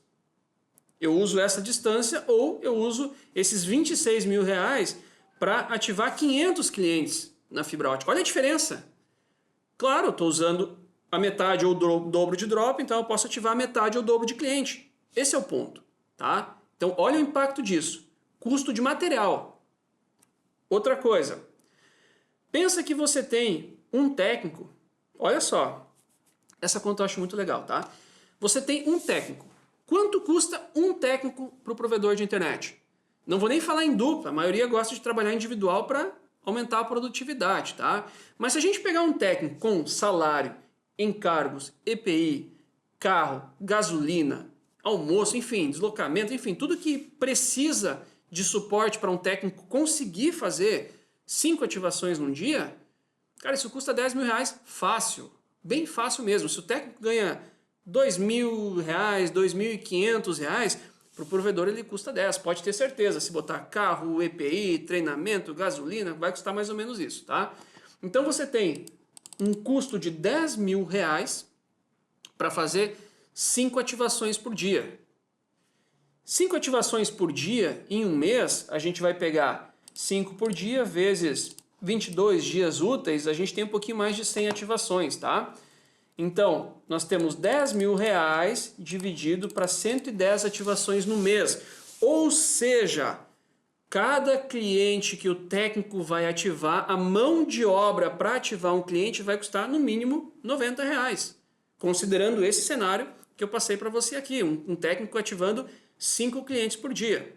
Eu uso essa distância ou eu uso esses 26 mil reais para ativar 500 clientes na fibra ótica. Olha a diferença. Claro, eu estou usando a metade ou o dobro de drop, então eu posso ativar a metade ou o dobro de cliente. Esse é o ponto, tá? Então, olha o impacto disso. Custo de material. Outra coisa. Pensa que você tem um técnico. Olha só. Essa conta eu acho muito legal, tá? Você tem um técnico. Quanto custa um técnico para o provedor de internet? Não vou nem falar em dupla, a maioria gosta de trabalhar individual para aumentar a produtividade, tá? Mas se a gente pegar um técnico com salário, encargos, EPI, carro, gasolina, almoço, enfim, deslocamento, enfim, tudo que precisa de suporte para um técnico conseguir fazer 5 ativações num dia, cara, isso custa 10 mil reais fácil, bem fácil mesmo. Se o técnico ganha 2 mil reais, 2.500 reais, para o provedor ele custa 10, pode ter certeza. Se botar carro, EPI, treinamento, gasolina, vai custar mais ou menos isso, tá? Então você tem um custo de 10 mil reais para fazer 5 ativações por dia. 5 ativações por dia em um mês, a gente vai pegar 5 por dia vezes 22 dias úteis, a gente tem um pouquinho mais de 100 ativações, tá? Então, nós temos 10 mil reais dividido para 110 ativações no mês. Ou seja, cada cliente que o técnico vai ativar, a mão de obra para ativar um cliente vai custar no mínimo 90 reais. Considerando esse cenário que eu passei para você aqui, um técnico ativando 5 clientes por dia.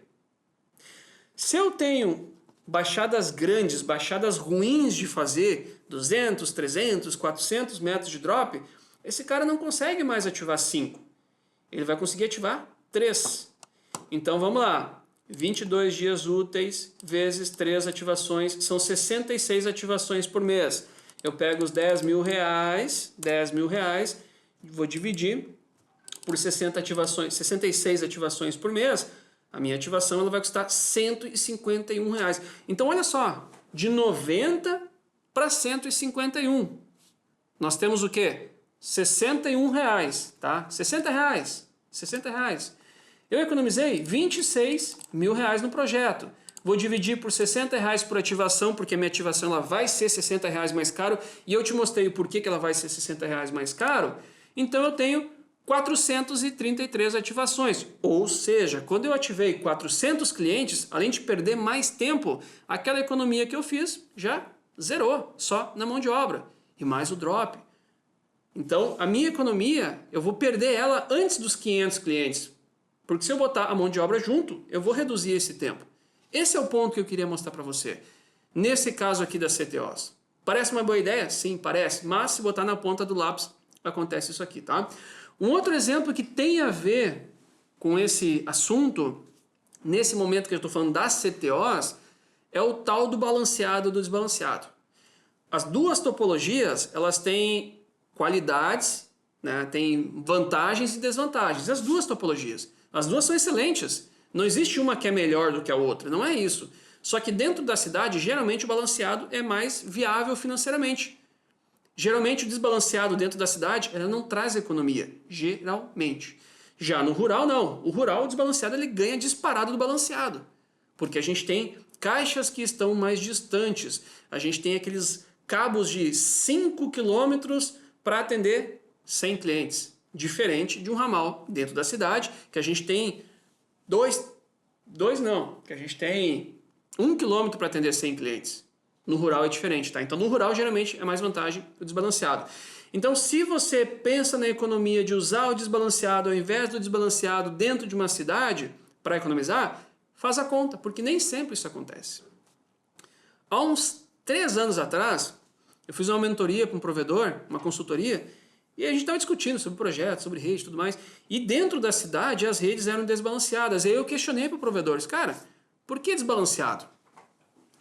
Se eu tenho baixadas grandes, baixadas ruins de fazer, 200, 300, 400 metros de drop, esse cara não consegue mais ativar 5. Ele vai conseguir ativar 3. Então vamos lá, 22 dias úteis vezes 3 ativações, são 66 ativações por mês. eu pego os 10 mil reais, vou dividir por 60 ativações, 66 ativações por mês, a minha ativação ela vai custar R$ 151 reais. Então olha só, de 90 para 151, nós temos o quê? 61 reais, tá? 60 reais, 60 reais. Eu economizei 26 mil reais no projeto. Vou dividir por 60 reais por ativação, porque a minha ativação ela vai ser 60 reais mais caro, e eu te mostrei o porquê que ela vai ser 60 reais mais caro. Então eu tenho 433 ativações. Ou seja, quando eu ativei 400 clientes, além de perder mais tempo, aquela economia que eu fiz já zerou, só na mão de obra. E mais o drop. Então, a minha economia, eu vou perder ela antes dos 500 clientes. Porque se eu botar a mão de obra junto, eu vou reduzir esse tempo. Esse é o ponto que eu queria mostrar para você. Nesse caso aqui das CTOs. Parece uma boa ideia? Sim, parece. Mas se botar na ponta do lápis, acontece isso aqui, tá? Um outro exemplo que tem a ver com esse assunto, nesse momento que eu estou falando das CTOs, é o tal do balanceado e do desbalanceado. As duas topologias, elas têm qualidades, né? Têm vantagens e desvantagens. As duas topologias. As duas são excelentes. Não existe uma que é melhor do que a outra, não é isso. Só que dentro da cidade, geralmente o balanceado é mais viável financeiramente. Geralmente o desbalanceado dentro da cidade, ela não traz economia, geralmente. Já no rural, não. O rural, o desbalanceado, ele ganha disparado do balanceado. Porque a gente tem caixas que estão mais distantes. A gente tem aqueles cabos de 5 quilômetros para atender 100 clientes. Diferente de um ramal dentro da cidade, que a gente tem que a gente tem 1 quilômetro para atender 100 clientes. No rural é diferente, tá? Então no rural geralmente é mais vantagem o desbalanceado. Então se você pensa na economia de usar o desbalanceado ao invés do desbalanceado dentro de uma cidade para economizar, faz a conta, porque nem sempre isso acontece. Há uns 3 anos atrás, eu fiz uma mentoria para um provedor, uma consultoria, e a gente estava discutindo sobre projetos, sobre rede e tudo mais. E dentro da cidade as redes eram desbalanceadas. E aí eu questionei para o provedor, cara, por que desbalanceado?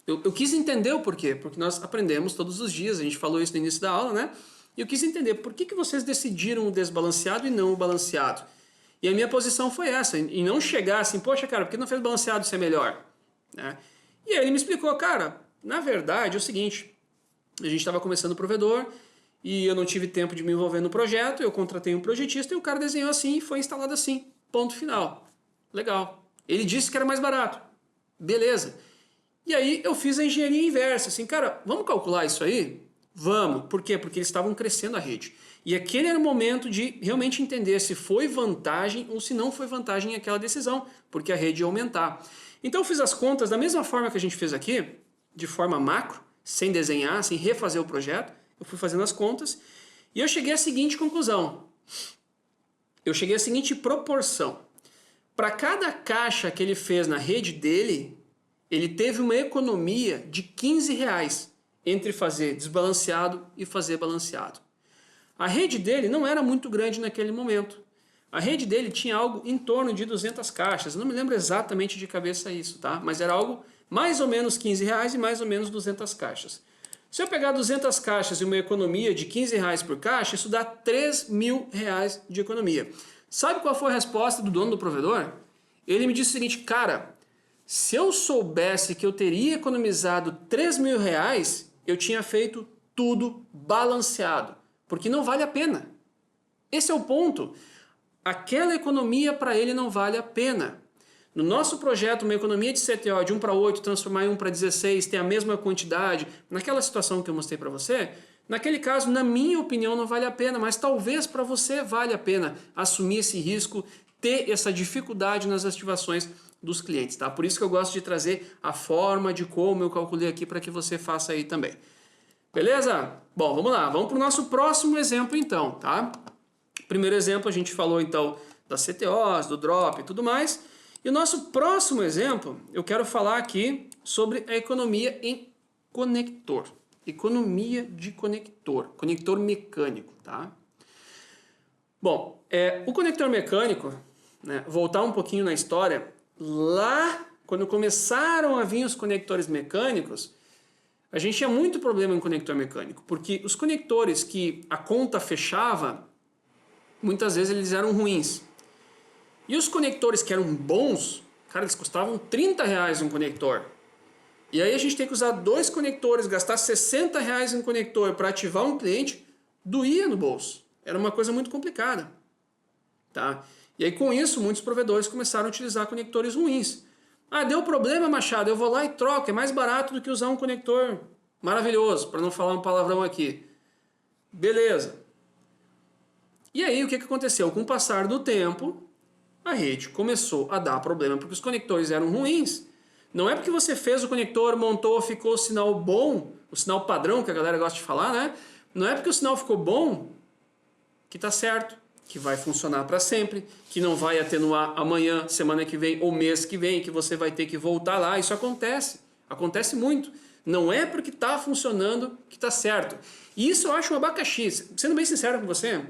Eu quis entender o porquê, porque nós aprendemos todos os dias, a gente falou isso no início da aula, né? E eu quis entender por que vocês decidiram o desbalanceado e não o balanceado. E a minha posição foi essa, e não chegar assim, poxa cara, por que não fez balanceado se é melhor? Né? E aí ele me explicou, cara, na verdade é o seguinte, a gente estava começando o provedor, e eu não tive tempo de me envolver no projeto, eu contratei um projetista e o cara desenhou assim e foi instalado assim. Ponto final. Legal. Ele disse que era mais barato. Beleza. E aí eu fiz a engenharia inversa. Assim, cara, vamos calcular isso aí? Vamos. Por quê? Porque eles estavam crescendo a rede. E aquele era o momento de realmente entender se foi vantagem ou se não foi vantagem aquela decisão, porque a rede ia aumentar. Então eu fiz as contas da mesma forma que a gente fez aqui, de forma macro, sem desenhar, sem refazer o projeto. Eu fui fazendo as contas e eu cheguei à seguinte conclusão. Eu cheguei à seguinte proporção. Para cada caixa que ele fez na rede dele, ele teve uma economia de 15 reais entre fazer desbalanceado e fazer balanceado. A rede dele não era muito grande naquele momento. A rede dele tinha algo em torno de 200 caixas. Eu não me lembro exatamente de cabeça isso, tá? Mas era algo mais ou menos 15 reais e mais ou menos 200 caixas. Se eu pegar 200 caixas e uma economia de 15 reais por caixa, isso dá 3 mil reais de economia. Sabe qual foi a resposta do dono do provedor? Ele me disse o seguinte, cara, se eu soubesse que eu teria economizado 3 mil reais, eu tinha feito tudo balanceado, porque não vale a pena. Esse é o ponto. Aquela economia para ele não vale a pena. No nosso projeto, uma economia de CTO de 1 para 8, transformar em 1 para 16, ter a mesma quantidade, naquela situação que eu mostrei para você, naquele caso, na minha opinião, não vale a pena, mas talvez para você vale a pena assumir esse risco, ter essa dificuldade nas ativações dos clientes, tá? Por isso que eu gosto de trazer a forma de como eu calculei aqui para que você faça aí também. Beleza? Bom, vamos lá, vamos para o nosso próximo exemplo então, tá? Primeiro exemplo a gente falou então das CTOs, do drop e tudo mais. E o nosso próximo exemplo, eu quero falar aqui sobre a economia em conector. Economia de conector, conector mecânico, tá? Bom, o conector mecânico, né, voltar um pouquinho na história, lá quando começaram a vir os conectores mecânicos, a gente tinha muito problema em conector mecânico, porque os conectores que a conta fechava, muitas vezes eles eram ruins. E os conectores que eram bons, cara, eles custavam R$ 30 um conector. E aí a gente tem que usar 2 conectores, gastar R$ 60 em conector para ativar um cliente, doía no bolso. Era uma coisa muito complicada. Tá? E aí com isso muitos provedores começaram a utilizar conectores ruins. Ah, deu problema, Machado, eu vou lá e troco, é mais barato do que usar um conector maravilhoso, para não falar um palavrão aqui. Beleza. E aí o que aconteceu? Com o passar do tempo, a rede começou a dar problema porque os conectores eram ruins. Não é porque você fez o conector, montou, ficou o sinal bom, o sinal padrão que a galera gosta de falar, né? Não é porque o sinal ficou bom que tá certo, que vai funcionar para sempre, que não vai atenuar amanhã, semana que vem ou mês que vem, que você vai ter que voltar lá. Isso acontece, acontece muito. Não é porque tá funcionando que tá certo. E isso eu acho um abacaxi. Sendo bem sincero com você, o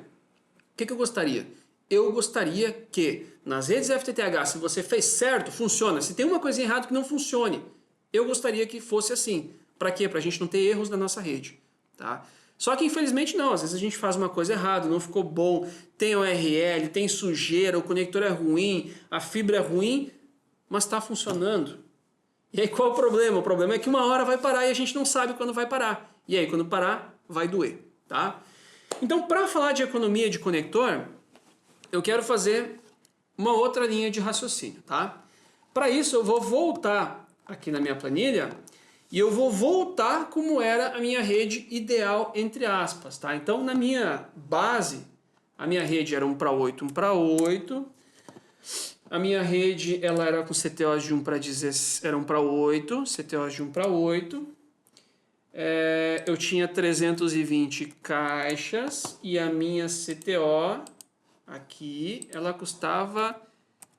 que eu gostaria? Eu gostaria que nas redes FTTH, se você fez certo, funciona. Se tem uma coisa errada que não funcione, eu gostaria que fosse assim. Para quê? Para a gente não ter erros na nossa rede. Tá? Só que infelizmente não. Às vezes a gente faz uma coisa errada, não ficou bom, tem ORL, tem sujeira, o conector é ruim, a fibra é ruim, mas está funcionando. E aí qual é o problema? O problema é que uma hora vai parar e a gente não sabe quando vai parar. E aí quando parar, vai doer. Tá? Então, para falar de economia de conector, eu quero fazer uma outra linha de raciocínio, tá? Para isso eu vou voltar aqui na minha planilha e eu vou voltar como era a minha rede ideal, entre aspas, tá? Então na minha base, a minha rede era 1 para 8, 1 para 8. A minha rede ela era com CTOs de 1 para 16, era 1 para 8, CTOs de 1 para 8. Eu tinha 320 caixas e a minha CTO aqui, ela custava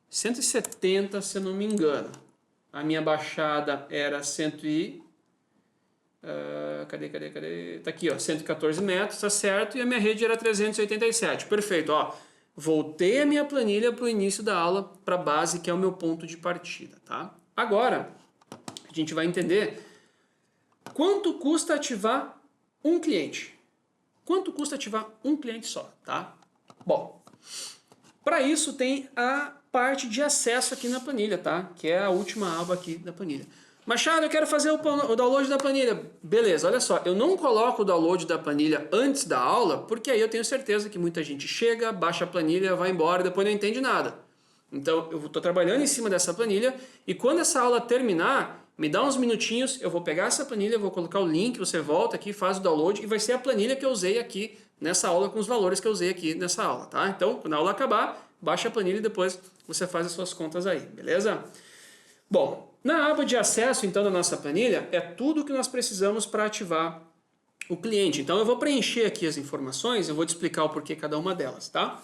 170, se eu não me engano. A minha baixada era cadê? Tá aqui, ó, 114 metros, tá certo. E a minha rede era 387. Perfeito, ó. Voltei a minha planilha para o início da aula, para a base, que é o meu ponto de partida, tá? Agora, a gente vai entender quanto custa ativar um cliente. Quanto custa ativar um cliente só, tá? Bom, para isso tem a parte de acesso aqui na planilha, tá? Que é a última aba aqui da planilha. Machado, eu quero fazer o download da planilha. Beleza, olha só, eu não coloco o download da planilha antes da aula, porque aí eu tenho certeza que muita gente chega, baixa a planilha, vai embora e depois não entende nada. Então eu estou trabalhando em cima dessa planilha e quando essa aula terminar, me dá uns minutinhos, eu vou pegar essa planilha, vou colocar o link, você volta aqui, faz o download e vai ser a planilha que eu usei aqui nessa aula com os valores que eu usei aqui nessa aula, tá? Então, quando a aula acabar, baixa a planilha e depois você faz as suas contas aí, beleza? Bom, na aba de acesso, então, da nossa planilha, é tudo que nós precisamos para ativar o cliente. Então, eu vou preencher aqui as informações, eu vou te explicar o porquê cada uma delas, tá?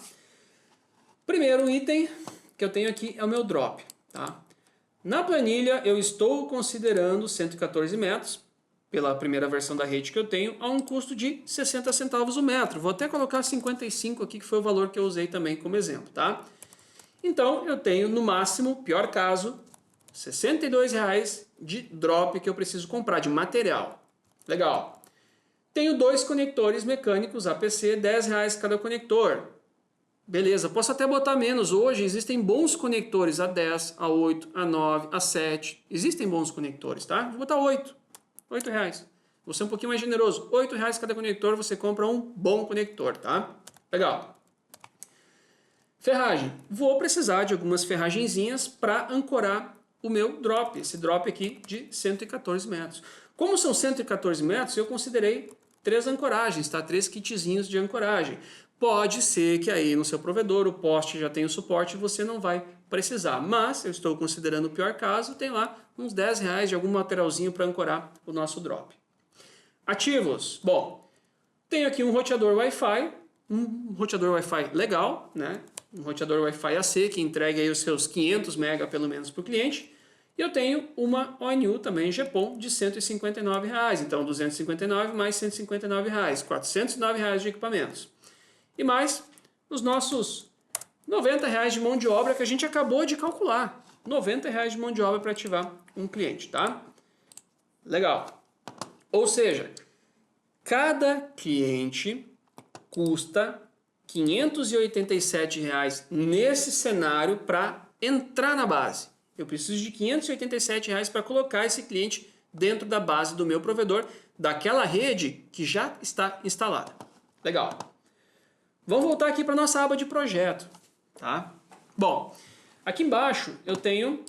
Primeiro item que eu tenho aqui é o meu drop, tá? Na planilha, eu estou considerando 114 metros, pela primeira versão da rede que eu tenho, a um custo de 60 centavos o metro. Vou até colocar 55 aqui, que foi o valor que eu usei também como exemplo, tá? Então, eu tenho, no máximo, pior caso, R$ 62,00 de drop que eu preciso comprar, de material. Legal. Tenho 2 conectores mecânicos APC, R$ 10,00 cada conector. Beleza, posso até botar menos. Hoje existem bons conectores a 10, a 8, a 9, a 7. Existem bons conectores, tá? Vou botar 8. R$ 8,00. Vou ser um pouquinho mais generoso. R$ 8,00 cada conector, você compra um bom conector, tá? Legal. Ferragem. Vou precisar de algumas ferragenzinhas para ancorar o meu drop. Esse drop aqui de 114 metros. Como são 114 metros, eu considerei 3 ancoragens, tá? 3 kitzinhos de ancoragem. Pode ser que aí no seu provedor o poste já tenha o suporte e você não vai precisar. Mas eu estou considerando o pior caso, tem lá uns R$ 10,00 de algum materialzinho para ancorar o nosso drop. Ativos. Bom, tenho aqui um roteador Wi-Fi, um roteador Wi-Fi legal, né? Um roteador Wi-Fi AC que entrega aí os seus 500 MB pelo menos para o cliente. E eu tenho uma ONU também GPON de R$ 159,00. Então 259 mais R$ 159,00, R$ 409,00 de equipamentos. E mais os nossos R$ 90,00 de mão de obra que a gente acabou de calcular. R$ 90,00 de mão de obra para ativar um cliente, tá? Legal. Ou seja, cada cliente custa R$ 587 nesse cenário para entrar na base. Eu preciso de R$ 587 para colocar esse cliente dentro da base do meu provedor, daquela rede que já está instalada. Legal. Vamos voltar aqui para a nossa aba de projeto. Tá? Bom, aqui embaixo eu tenho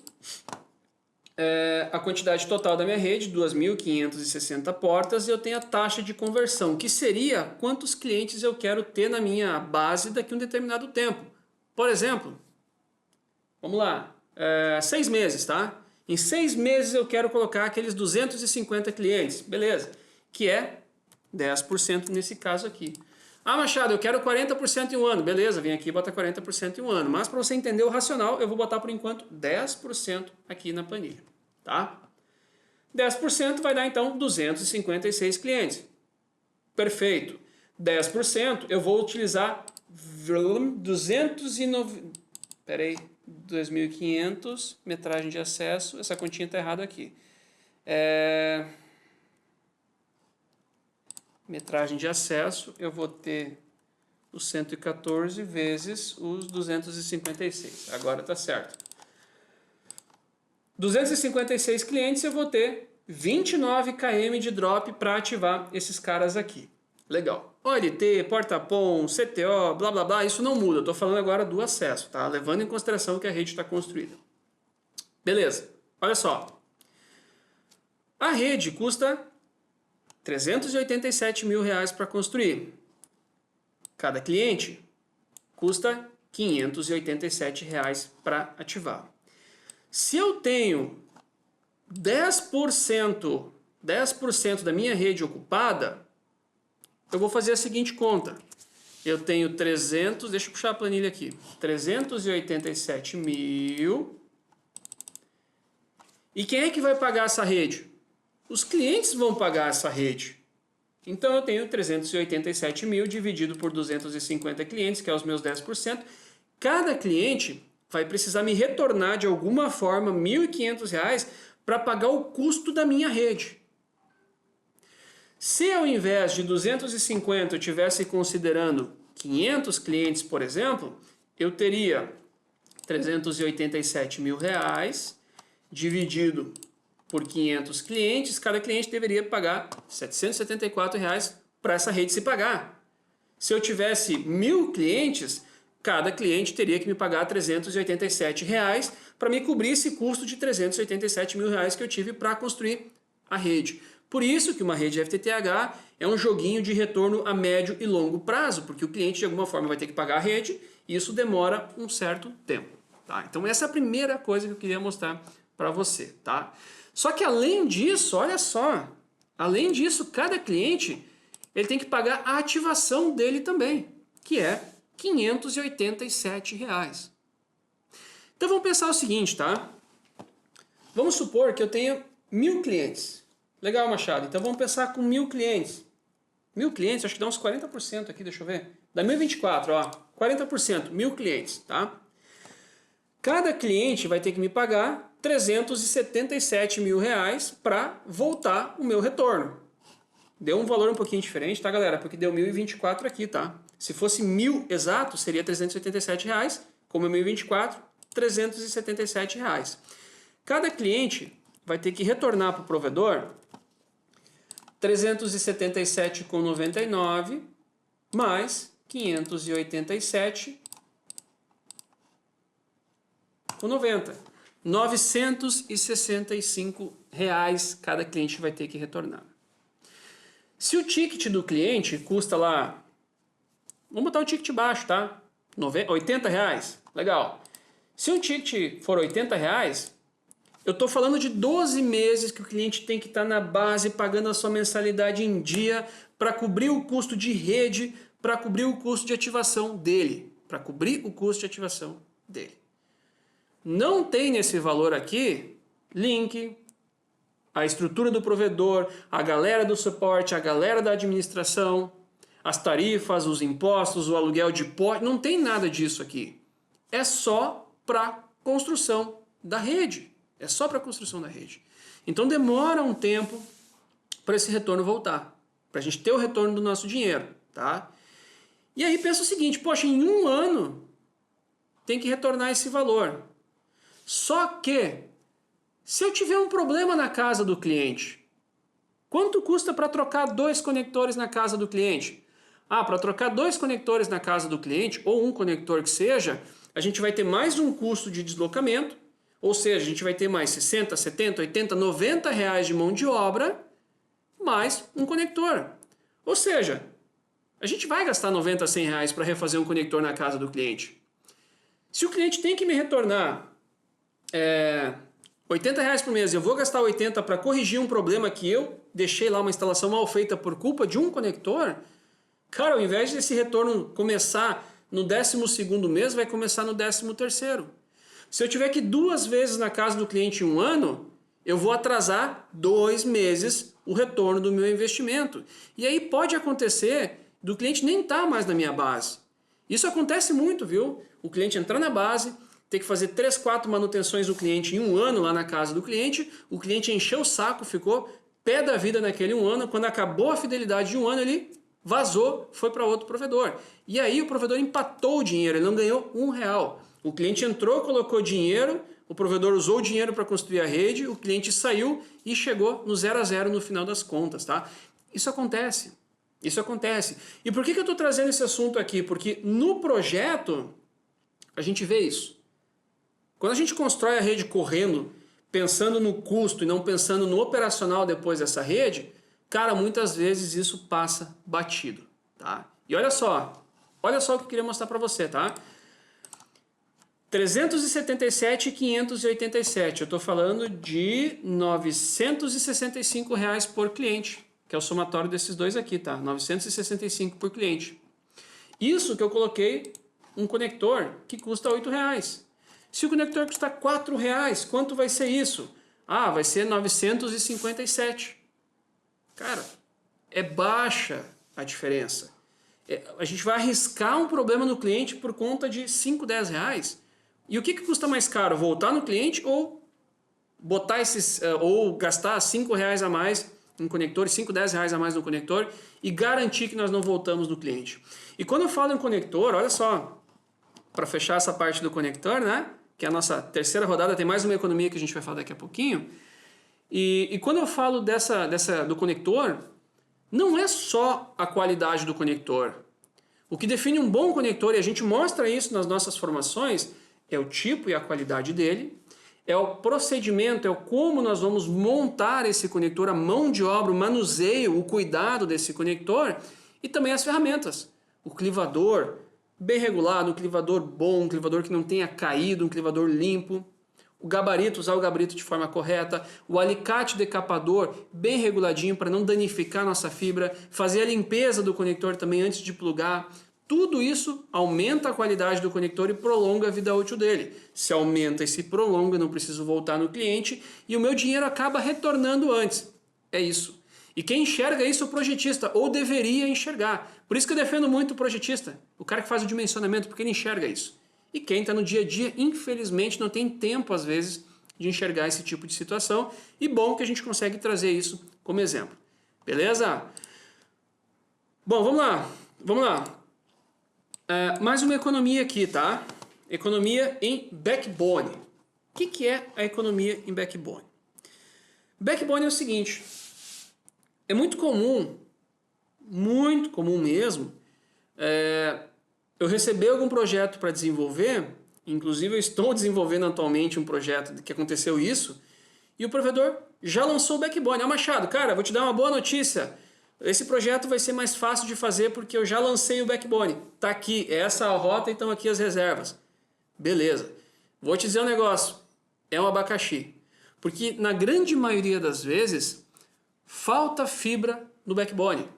a quantidade total da minha rede, 2.560 portas, e eu tenho a taxa de conversão, que seria quantos clientes eu quero ter na minha base daqui a um determinado tempo. Por exemplo, vamos lá, 6 meses, tá? Em 6 meses eu quero colocar aqueles 250 clientes, beleza, que é 10% nesse caso aqui. Ah, Machado, eu quero 40% em um ano. Beleza, vem aqui e bota 40% em um ano. Mas para você entender o racional, eu vou botar por enquanto 10% aqui na planilha. Tá? 10% vai dar então 256 clientes. Perfeito. 10% eu vou utilizar 2.500, metragem de acesso. Essa continha está errada aqui. Metragem de acesso, eu vou ter os 114 vezes os 256. Agora está certo. 256 clientes, eu vou ter 29 km de drop para ativar esses caras aqui. Legal. OLT, porta-PON, CTO, blá blá blá, isso não muda. Eu estou falando agora do acesso, tá? Levando em consideração que a rede está construída. Beleza. Olha só. A rede custa R$387 mil para construir. Cada cliente custa R$587 para ativar. Se eu tenho 10% da minha rede ocupada, eu vou fazer a seguinte conta. Eu tenho 300, deixa eu puxar a planilha aqui, 387 mil. E quem é que vai pagar essa rede? Os clientes vão pagar essa rede. Então eu tenho 387 mil dividido por 250 clientes, que é os meus 10%. Cada cliente vai precisar me retornar de alguma forma R$ 1.500 para pagar o custo da minha rede. Se ao invés de 250 eu estivesse considerando 500 clientes, por exemplo, eu teria 387 mil reais dividido por 500 clientes, cada cliente deveria pagar R$ 774 para essa rede se pagar. Se eu tivesse 1.000 clientes, cada cliente teria que me pagar R$ 387 para me cobrir esse custo de R$ 387 mil que eu tive para construir a rede. Por isso que uma rede FTTH é um joguinho de retorno a médio e longo prazo, porque o cliente de alguma forma vai ter que pagar a rede e isso demora um certo tempo. Tá? Então essa é a primeira coisa que eu queria mostrar para você. Tá? Só que além disso, olha só, além disso, cada cliente ele tem que pagar a ativação dele também, que é R$ 587. Então vamos pensar o seguinte, tá? Vamos supor que eu tenho 1.000 clientes. Legal, Machado. Então vamos pensar com 1.000 clientes. 1.000 clientes, acho que dá uns 40% aqui, deixa eu ver. Dá 1.024, ó. 40%, 1.000 clientes, tá? Cada cliente vai ter que me pagar R$ 377 mil para voltar o meu retorno. Deu um valor um pouquinho diferente, tá, galera? Porque deu 1.024 aqui, tá? Se fosse 1.000 exato, seria R$ 387. Como é 1.024, R$ 377. Cada cliente vai ter que retornar para o provedor 377,99 mais 587,90. R$ 965 cada cliente vai ter que retornar. Se o ticket do cliente custa lá, vamos botar um ticket baixo, tá? R$ 80, legal. Se o ticket for R$ 80, eu estou falando de 12 meses que o cliente tem que estar na base pagando a sua mensalidade em dia para cobrir o custo de rede, para cobrir o custo de ativação dele. Não tem nesse valor aqui link, a estrutura do provedor, a galera do suporte, a galera da administração, as tarifas, os impostos, o aluguel de porte, não tem nada disso aqui. É só para construção da rede. É só para construção da rede. Então demora um tempo para esse retorno voltar, para a gente ter o retorno do nosso dinheiro, tá? E aí pensa o seguinte, poxa, em um ano tem que retornar esse valor. Só que, se eu tiver um problema na casa do cliente, quanto custa para trocar 2 conectores na casa do cliente? Ah, para trocar 2 conectores na casa do cliente, ou um conector que seja, a gente vai ter mais um custo de deslocamento, ou seja, a gente vai ter mais 60, 70, 80, 90 reais de mão de obra, mais um conector. Ou seja, a gente vai gastar 90, 100 reais para refazer um conector na casa do cliente. Se o cliente tem que me retornar 80 reais por mês, eu vou gastar 80 para corrigir um problema que eu deixei lá, uma instalação mal feita por culpa de um conector, cara, ao invés desse retorno começar no 12º mês, vai começar no 13º. Se eu tiver que 2 vezes na casa do cliente em um ano, eu vou atrasar 2 meses o retorno do meu investimento. E aí pode acontecer do cliente nem estar mais na minha base. Isso acontece muito, viu? O cliente entrar na base, ter que fazer 3, 4 manutenções do cliente em um ano lá na casa do cliente, o cliente encheu o saco, ficou pé da vida naquele um ano, quando acabou a fidelidade de um ano, ele vazou, foi para outro provedor. E aí o provedor empatou o dinheiro, ele não ganhou R$1. O cliente entrou, colocou dinheiro, o provedor usou o dinheiro para construir a rede, o cliente saiu e chegou no 0 a 0 no final das contas, tá? Isso acontece. Isso acontece. E por que eu estou trazendo esse assunto aqui? Porque no projeto a gente vê isso. Quando a gente constrói a rede correndo, pensando no custo e não pensando no operacional depois dessa rede, cara, muitas vezes isso passa batido, tá? E olha só o que eu queria mostrar para você, tá? 377,587, eu estou falando de R$ 965 reais por cliente, que é o somatório desses dois aqui, tá? 965 por cliente. Isso que eu coloquei um conector que custa R$ 8,00. Se o conector custa R$ 4,00, quanto vai ser isso? Ah, vai ser 957. Cara, é baixa a diferença. A gente vai arriscar um problema no cliente por conta de 5, 10 reais. E o que custa mais caro? Voltar no cliente ou botar ou gastar 5 reais a mais em conector, 5, 10 reais a mais no conector e garantir que nós não voltamos no cliente. E quando eu falo em conector, olha só, para fechar essa parte do conector, né? Que é a nossa terceira rodada, tem mais uma economia que a gente vai falar daqui a pouquinho. E quando eu falo do conector, não é só a qualidade do conector. O que define um bom conector, e a gente mostra isso nas nossas formações, é o tipo e a qualidade dele, é o procedimento, é o como nós vamos montar esse conector, a mão de obra, o manuseio, o cuidado desse conector e também as ferramentas. O clivador bem regulado, um clivador bom, um clivador que não tenha caído, um clivador limpo. O gabarito, usar o gabarito de forma correta, o alicate decapador bem reguladinho para não danificar nossa fibra, fazer a limpeza do conector também antes de plugar. Tudo isso aumenta a qualidade do conector e prolonga a vida útil dele. Se aumenta e se prolonga, eu não preciso voltar no cliente e o meu dinheiro acaba retornando antes. É isso. E quem enxerga isso é o projetista, ou deveria enxergar. Por isso que eu defendo muito o projetista, o cara que faz o dimensionamento, porque ele enxerga isso. E quem está no dia a dia, infelizmente, não tem tempo, às vezes, de enxergar esse tipo de situação. E bom que a gente consegue trazer isso como exemplo. Beleza? Bom, vamos lá. Vamos lá. Mais uma economia aqui, tá? Economia em backbone. O que é a economia em backbone? Backbone é o seguinte. É muito comum mesmo, eu receber algum projeto para desenvolver, inclusive eu estou desenvolvendo atualmente um projeto que aconteceu isso, e o provedor já lançou o backbone. Machado, cara, vou te dar uma boa notícia. Esse projeto vai ser mais fácil de fazer porque eu já lancei o backbone. Tá aqui, é essa a rota e estão aqui as reservas. Beleza. Vou te dizer um negócio. É um abacaxi. Porque na grande maioria das vezes, falta fibra no backbone.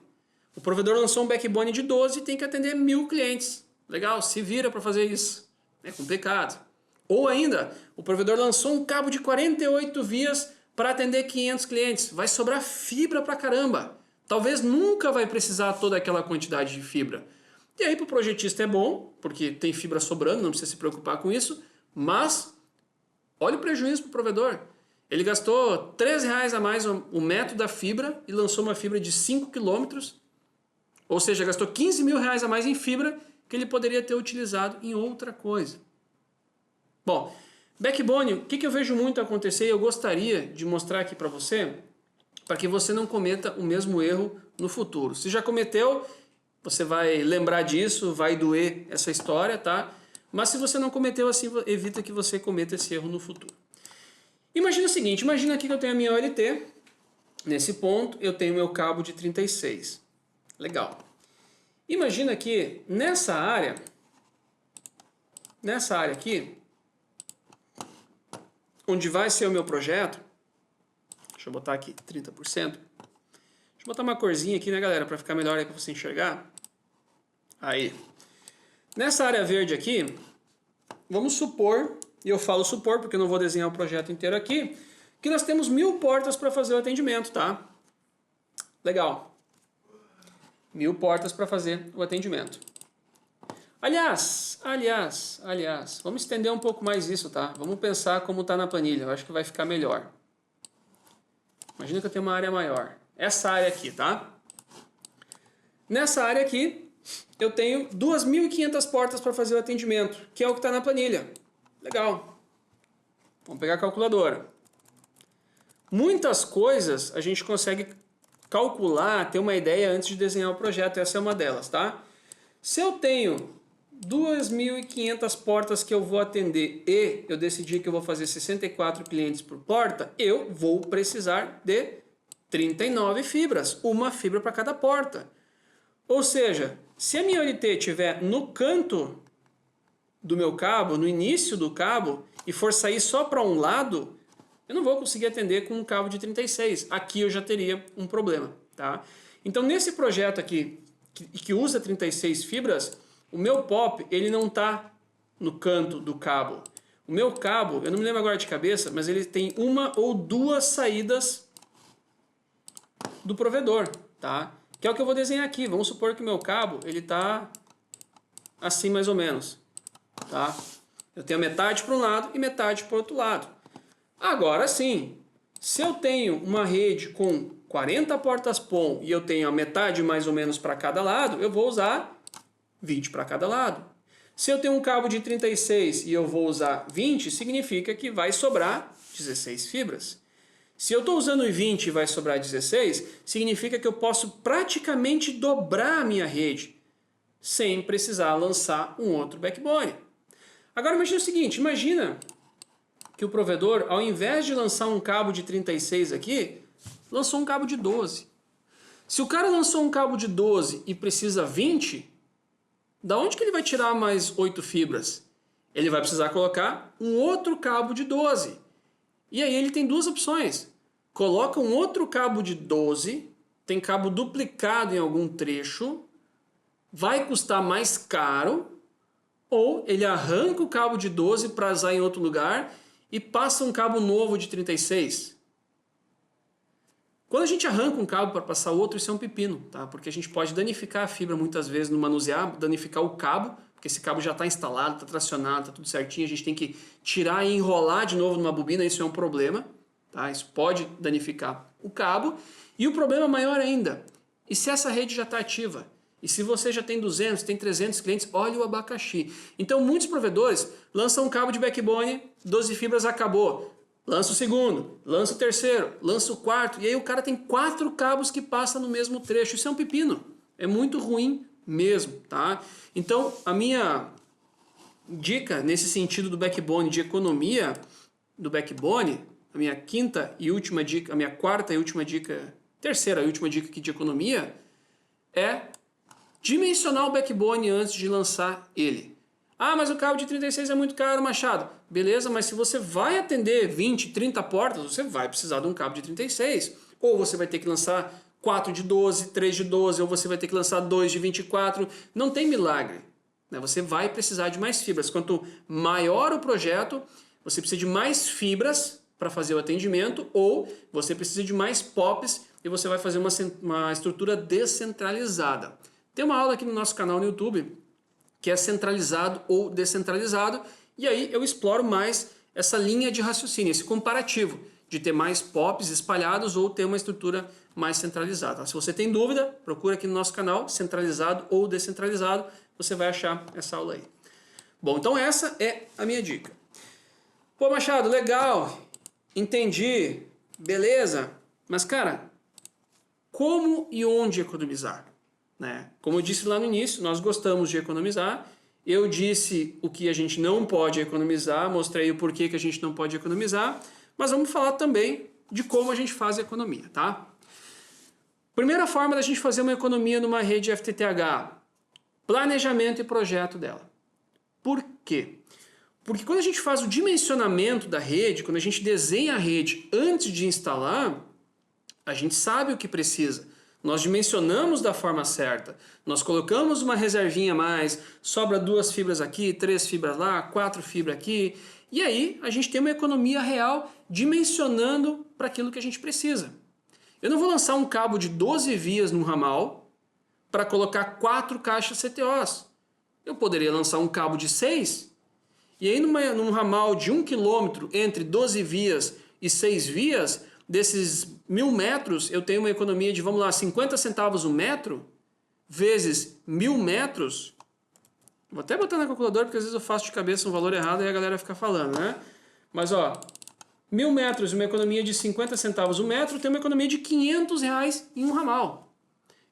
O provedor lançou um backbone de 12 e tem que atender 1.000 clientes. Legal, se vira para fazer isso. É complicado. Ou ainda, o provedor lançou um cabo de 48 vias para atender 500 clientes. Vai sobrar fibra pra caramba. Talvez nunca vai precisar toda aquela quantidade de fibra. E aí para o projetista é bom, porque tem fibra sobrando, não precisa se preocupar com isso, mas olha o prejuízo para o provedor. Ele gastou R$13 a mais o metro da fibra e lançou uma fibra de 5 km, ou seja, gastou R$15.000 a mais em fibra que ele poderia ter utilizado em outra coisa. Bom, backbone, o que eu vejo muito acontecer e eu gostaria de mostrar aqui para você, para que você não cometa o mesmo erro no futuro. Se já cometeu, você vai lembrar disso, vai doer essa história, tá? Mas se você não cometeu, assim, evita que você cometa esse erro no futuro. Imagina o seguinte, imagina aqui que eu tenho a minha OLT, nesse ponto eu tenho meu cabo de 36. Legal. Imagina que nessa área aqui, onde vai ser o meu projeto, deixa eu botar aqui 30%, deixa eu botar uma corzinha aqui, né, galera, para ficar melhor aí para você enxergar. Aí. Nessa área verde aqui, vamos supor, e eu falo supor porque eu não vou desenhar o projeto inteiro aqui, que nós temos 1000 portas para fazer o atendimento, tá? Legal. 1000 portas para fazer o atendimento. Aliás, vamos estender um pouco mais isso, tá? Vamos pensar como está na planilha, eu acho que vai ficar melhor. Imagina que eu tenho uma área maior. Essa área aqui, tá? Nessa área aqui, eu tenho 2.500 portas para fazer o atendimento, que é o que está na planilha. Legal. Vamos pegar a calculadora. Muitas coisas a gente consegue calcular, ter uma ideia antes de desenhar o projeto, essa é uma delas, tá? Se eu tenho 2.500 portas que eu vou atender e eu decidi que eu vou fazer 64 clientes por porta, eu vou precisar de 39 fibras, uma fibra para cada porta. Ou seja, se a minha OLT estiver no canto do meu cabo, no início do cabo, e for sair só para um lado, eu não vou conseguir atender com um cabo de 36. Aqui eu já teria um problema, tá? Então nesse projeto aqui, que usa 36 fibras, o meu POP, ele não está no canto do cabo. O meu cabo, eu não me lembro agora de cabeça, mas ele tem uma ou duas saídas do provedor, tá? Que é o que eu vou desenhar aqui. Vamos supor que o meu cabo, ele está assim mais ou menos, tá? Eu tenho metade para um lado e metade para o outro lado. Agora sim, se eu tenho uma rede com 40 portas PON e eu tenho a metade mais ou menos para cada lado, eu vou usar 20 para cada lado. Se eu tenho um cabo de 36 e eu vou usar 20, significa que vai sobrar 16 fibras. Se eu estou usando 20 e vai sobrar 16, significa que eu posso praticamente dobrar a minha rede sem precisar lançar um outro backbone. Agora imagina o seguinte, imagina que o provedor, ao invés de lançar um cabo de 36 aqui, lançou um cabo de 12. Se o cara lançou um cabo de 12 e precisa 20, da onde que ele vai tirar mais 8 fibras? Ele vai precisar colocar um outro cabo de 12. E aí ele tem duas opções. Coloca um outro cabo de 12, tem cabo duplicado em algum trecho, vai custar mais caro, ou ele arranca o cabo de 12 para usar em outro lugar e passa um cabo novo de 36. Quando a gente arranca um cabo para passar outro, isso é um pepino, tá? Porque a gente pode danificar a fibra muitas vezes no manusear, danificar o cabo, porque esse cabo já está instalado, está tracionado, está tudo certinho, a gente tem que tirar e enrolar de novo numa bobina, isso é um problema, tá? Isso pode danificar o cabo. E o problema maior ainda, e se essa rede já está ativa? E se você já tem 200, tem 300 clientes, olha o abacaxi. Então muitos provedores lançam um cabo de backbone, 12 fibras, acabou. Lança o segundo, lança o terceiro, lança o quarto, e aí o cara tem 4 cabos que passam no mesmo trecho. Isso é um pepino, é muito ruim mesmo, tá? Então a minha dica nesse sentido do backbone, de economia do backbone, a minha quinta e última dica, a minha quarta e última dica, terceira e última dica aqui de economia, é dimensionar o backbone antes de lançar ele. Ah, mas o cabo de 36 é muito caro, Machado. Beleza, mas se você vai atender 20, 30 portas, você vai precisar de um cabo de 36. Ou você vai ter que lançar 4 de 12, 3 de 12, ou você vai ter que lançar 2 de 24. Não tem milagre, né? Você vai precisar de mais fibras. Quanto maior o projeto, você precisa de mais fibras para fazer o atendimento, ou você precisa de mais POPs e você vai fazer uma estrutura descentralizada. Tem uma aula aqui no nosso canal no YouTube que é centralizado ou descentralizado, e aí eu exploro mais essa linha de raciocínio, esse comparativo, de ter mais POPs espalhados ou ter uma estrutura mais centralizada. Se você tem dúvida, procura aqui no nosso canal, centralizado ou descentralizado, você vai achar essa aula aí. Bom, então essa é a minha dica. Pô, Machado, legal, entendi, beleza, mas cara, como e onde economizar? Né? Como eu disse lá no início, nós gostamos de economizar. Eu disse o que a gente não pode economizar, mostrei o porquê que a gente não pode economizar, mas vamos falar também de como a gente faz a economia, tá? Primeira forma da gente fazer uma economia numa rede FTTH, planejamento e projeto dela. Por quê? Porque quando a gente faz o dimensionamento da rede, quando a gente desenha a rede antes de instalar, a gente sabe o que precisa. Nós dimensionamos da forma certa. Nós colocamos uma reservinha a mais, sobra 2 fibras aqui, 3 fibras lá, 4 fibras aqui. E aí a gente tem uma economia real dimensionando para aquilo que a gente precisa. Eu não vou lançar um cabo de 12 vias num ramal para colocar 4 caixas CTOs. Eu poderia lançar um cabo de 6 e aí num ramal de 1 km entre 12 vias e 6 vias, desses 1.000 metros, eu tenho uma economia de, vamos lá, 50 centavos o metro, vezes 1.000 metros. Vou até botar na calculadora, porque às vezes eu faço de cabeça um valor errado e a galera fica falando, né? Mas, ó, 1.000 metros, uma economia de 50 centavos o metro, tem uma economia de R$500 em um ramal.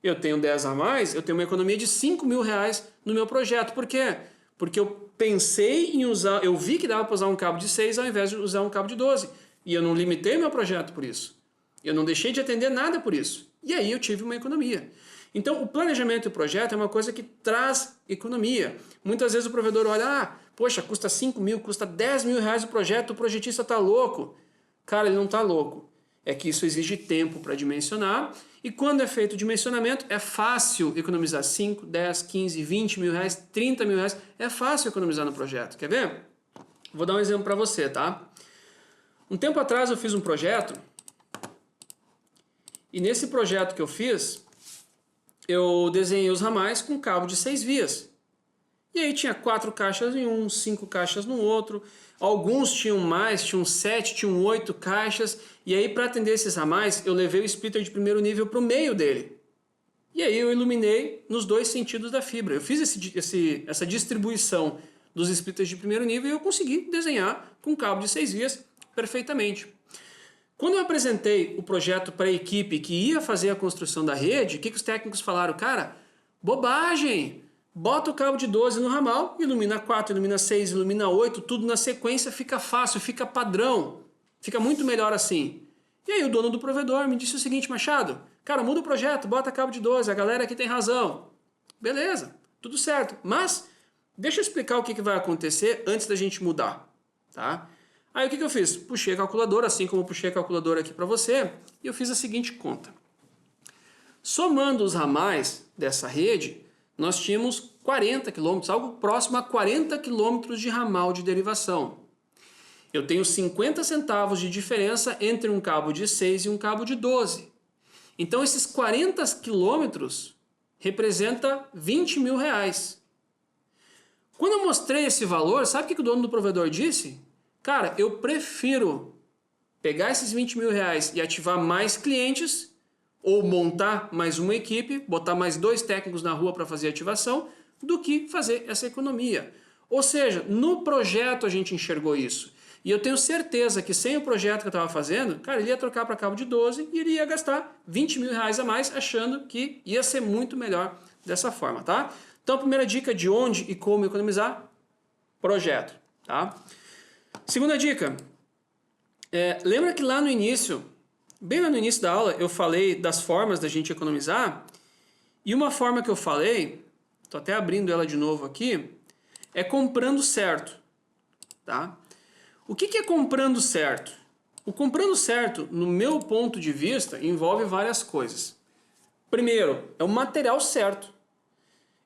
Eu tenho 10 a mais, eu tenho uma economia de R$5.000 no meu projeto. Por quê? Porque eu pensei em usar, eu vi que dava para usar um cabo de 6 ao invés de usar um cabo de 12. E eu não limitei meu projeto por isso. Eu não deixei de atender nada por isso. E aí eu tive uma economia. Então, o planejamento e o projeto é uma coisa que traz economia. Muitas vezes o provedor olha, poxa, custa 5 mil, custa 10 mil reais o projeto, o projetista está louco. Cara, ele não está louco. É que isso exige tempo para dimensionar. E quando é feito o dimensionamento, é fácil economizar 5, 10, 15, 20 mil reais, 30 mil reais. É fácil economizar no projeto. Quer ver? Vou dar um exemplo para você, tá? Um tempo atrás eu fiz um projeto e nesse projeto que eu fiz, eu desenhei os ramais com cabo de 6 vias. E aí tinha 4 caixas em um, 5 caixas no outro, alguns tinham mais, tinham 7, tinham 8 caixas, e aí para atender esses ramais eu levei o splitter de primeiro nível para o meio dele. E aí eu iluminei nos 2 sentidos da fibra. Eu fiz essa distribuição dos splitters de primeiro nível e eu consegui desenhar com cabo de 6 vias perfeitamente. Quando eu apresentei o projeto para a equipe que ia fazer a construção da rede, o que os técnicos falaram? Cara, bobagem! Bota o cabo de 12 no ramal, ilumina 4, ilumina 6, ilumina 8, tudo na sequência, fica fácil, fica padrão. Fica muito melhor assim. E aí o dono do provedor me disse o seguinte, Machado, cara, muda o projeto, bota cabo de 12, a galera aqui tem razão. Beleza, tudo certo. Mas deixa eu explicar o que vai acontecer antes da gente mudar, tá? Aí o que eu fiz? Puxei a calculadora, assim como eu puxei a calculadora aqui para você, e eu fiz a seguinte conta. Somando os ramais dessa rede, nós tínhamos 40 km, algo próximo a 40 km de ramal de derivação. Eu tenho 50 centavos de diferença entre um cabo de 6 e um cabo de 12. Então esses 40 quilômetros representa 20 mil reais. Quando eu mostrei esse valor, sabe o que o dono do provedor disse? Cara, eu prefiro pegar esses 20 mil reais e ativar mais clientes ou montar mais uma equipe, botar mais 2 técnicos na rua para fazer ativação, do que fazer essa economia. Ou seja, no projeto a gente enxergou isso. E eu tenho certeza que sem o projeto que eu estava fazendo, cara, ele ia trocar para cabo de 12 e ele ia gastar 20 mil reais a mais, achando que ia ser muito melhor dessa forma, tá? Então a primeira dica de onde e como economizar, projeto, tá? Segunda dica, lembra que lá no início, bem lá no início da aula, eu falei das formas da gente economizar, e uma forma que eu falei, estou até abrindo ela de novo aqui, é comprando certo, tá? O que é comprando certo? O comprando certo, no meu ponto de vista, envolve várias coisas. Primeiro, é o material certo.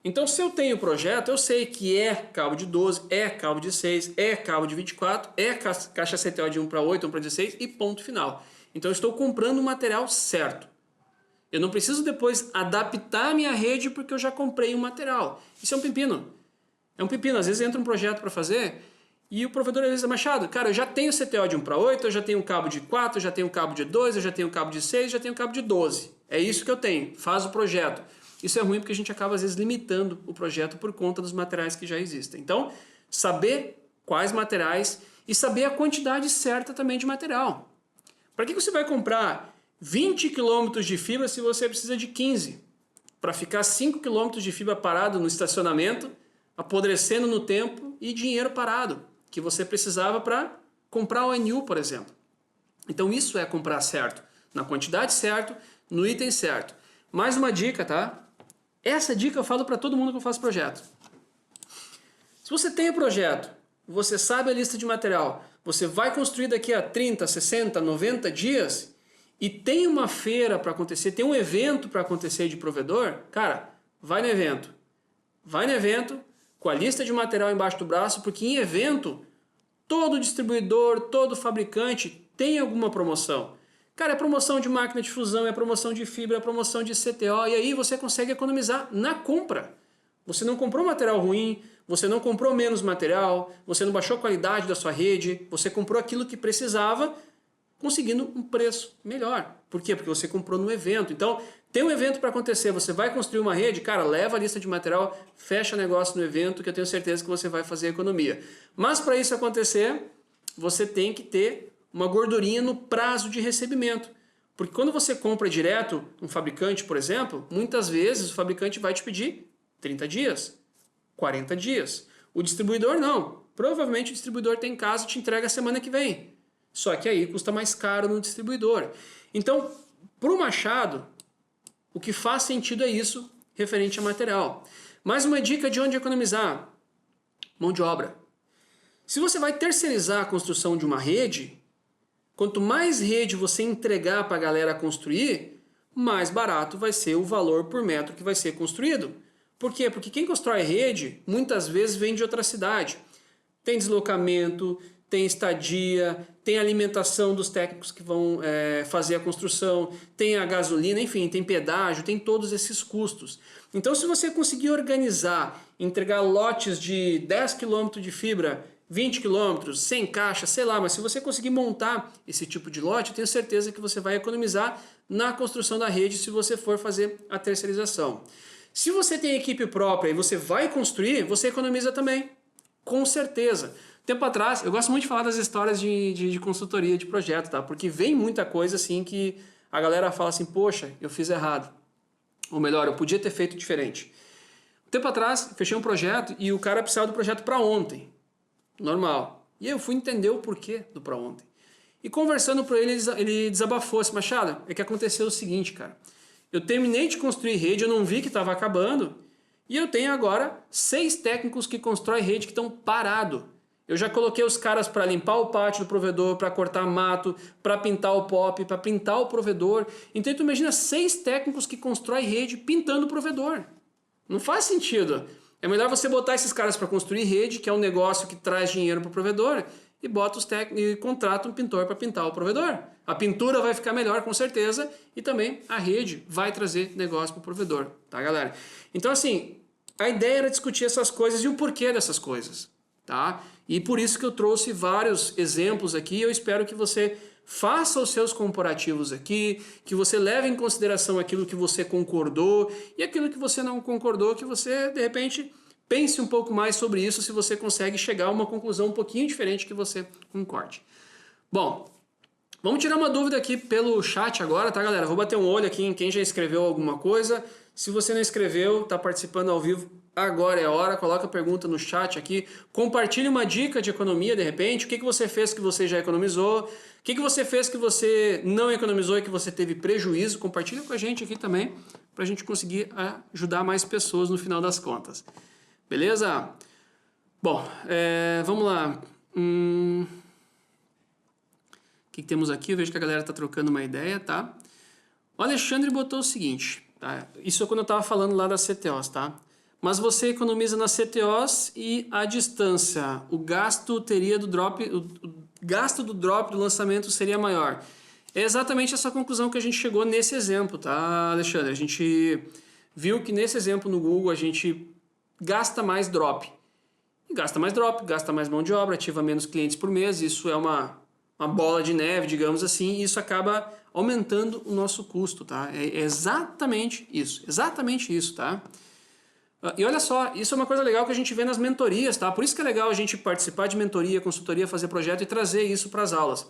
Então, se eu tenho projeto, eu sei que é cabo de 12, é cabo de 6, é cabo de 24, é caixa CTO de 1 para 8, 1 para 16 e ponto final. Então, eu estou comprando o material certo. Eu não preciso depois adaptar a minha rede porque eu já comprei o material. Isso é um pepino. É um pepino. Às vezes entra um projeto para fazer E o provedor às vezes, Machado, cara, eu já tenho CTO de 1:8, eu já tenho um cabo de 4, eu já tenho um cabo de 2, eu já tenho um cabo de 6, eu já tenho um cabo de 12. É isso que eu tenho, faz o projeto. Isso é ruim porque a gente acaba às vezes limitando o projeto por conta dos materiais que já existem. Então, saber quais materiais e saber a quantidade certa também de material. Para que você vai comprar 20 km de fibra se você precisa de 15? Para ficar 5 km de fibra parado no estacionamento, apodrecendo no tempo e dinheiro parado, que você precisava para comprar o ONU, por exemplo. Então isso é comprar certo, na quantidade certa, no item certo. Mais uma dica, tá? Essa dica eu falo para todo mundo que eu faço projeto. Se você tem o projeto, você sabe a lista de material, você vai construir daqui a 30, 60, 90 dias e tem uma feira para acontecer, tem um evento para acontecer de provedor, cara, vai no evento. Vai no evento com a lista de material embaixo do braço, porque em evento todo distribuidor, todo fabricante tem alguma promoção. Cara, é promoção de máquina de fusão, é promoção de fibra, é promoção de CTO, e aí você consegue economizar na compra. Você não comprou material ruim, você não comprou menos material, você não baixou a qualidade da sua rede, você comprou aquilo que precisava, conseguindo um preço melhor. Por quê? Porque você comprou no evento. Então, tem um evento para acontecer, você vai construir uma rede, cara, leva a lista de material, fecha negócio no evento, que eu tenho certeza que você vai fazer economia. Mas para isso acontecer, você tem que ter uma gordurinha no prazo de recebimento. Porque quando você compra direto um fabricante, por exemplo, muitas vezes o fabricante vai te pedir 30 dias, 40 dias. O distribuidor não. Provavelmente o distribuidor tem em casa e te entrega a semana que vem. Só que aí custa mais caro no distribuidor. Então, para o Machado, o que faz sentido é isso referente a material. Mais uma dica de onde economizar: mão de obra. Se você vai terceirizar a construção de uma rede, quanto mais rede você entregar para a galera construir, mais barato vai ser o valor por metro que vai ser construído. Por quê? Porque quem constrói rede muitas vezes vem de outra cidade. Tem deslocamento, tem estadia, tem alimentação dos técnicos que vão fazer a construção, tem a gasolina, enfim, tem pedágio, tem todos esses custos. Então, se você conseguir organizar, entregar lotes de 10 km de fibra, 20 km, 100 caixas, sei lá, mas se você conseguir montar esse tipo de lote, eu tenho certeza que você vai economizar na construção da rede se você for fazer a terceirização. Se você tem equipe própria e você vai construir, você economiza também, com certeza. Tempo atrás, eu gosto muito de falar das histórias de consultoria de projeto, tá? Porque vem muita coisa assim que a galera fala assim, poxa, eu fiz errado. Ou melhor, eu podia ter feito diferente. Tempo atrás, fechei um projeto e o cara precisava do projeto para ontem. Normal. E aí eu fui entender o porquê do para ontem. E conversando com ele desabafou assim, Machado, é que aconteceu o seguinte, cara. Eu terminei de construir rede, eu não vi que estava acabando, e eu tenho agora 6 técnicos que constroem rede que estão parados. Eu já coloquei os caras para limpar o pátio do provedor, para cortar mato, para pintar o POP, para pintar o provedor. Então tu imagina 6 técnicos que constroem rede pintando o provedor. Não faz sentido. É melhor você botar esses caras para construir rede, que é um negócio que traz dinheiro para o provedor, e bota os técnicos e contrata um pintor para pintar o provedor. A pintura vai ficar melhor com certeza e também a rede vai trazer negócio para o provedor, tá, galera? Então assim, a ideia era discutir essas coisas e o porquê dessas coisas, tá? E por isso que eu trouxe vários exemplos aqui. Eu espero que você faça os seus comparativos aqui, que você leve em consideração aquilo que você concordou e aquilo que você não concordou, que você de repente pense um pouco mais sobre isso, se você consegue chegar a uma conclusão um pouquinho diferente que você concorde. Bom, vamos tirar uma dúvida aqui pelo chat agora, tá, galera? Vou bater um olho aqui em quem já escreveu alguma coisa. Se você não escreveu, está participando ao vivo, agora é a hora. Coloca a pergunta no chat aqui. Compartilhe uma dica de economia, de repente. O que você fez que você já economizou? O que você fez que você não economizou e que você teve prejuízo? Compartilha com a gente aqui também, para a gente conseguir ajudar mais pessoas no final das contas. Beleza? Bom, vamos lá. O que temos aqui? Eu vejo que a galera está trocando uma ideia, tá? O Alexandre botou o seguinte, tá? Isso é quando eu estava falando lá das CTOs, tá? Mas você economiza nas CTOs e à distância. O gasto teria do drop, o gasto do drop do lançamento seria maior. É exatamente essa conclusão que a gente chegou nesse exemplo, tá, Alexandre? A gente viu que nesse exemplo no Google a gente gasta mais drop. e gasta mais drop, gasta mais mão de obra, ativa menos clientes por mês, isso é uma bola de neve, digamos assim, e isso acaba aumentando o nosso custo, tá? É exatamente isso, tá? E olha só, isso é uma coisa legal que a gente vê nas mentorias, tá? Por isso que é legal a gente participar de mentoria, consultoria, fazer projeto e trazer isso para as aulas.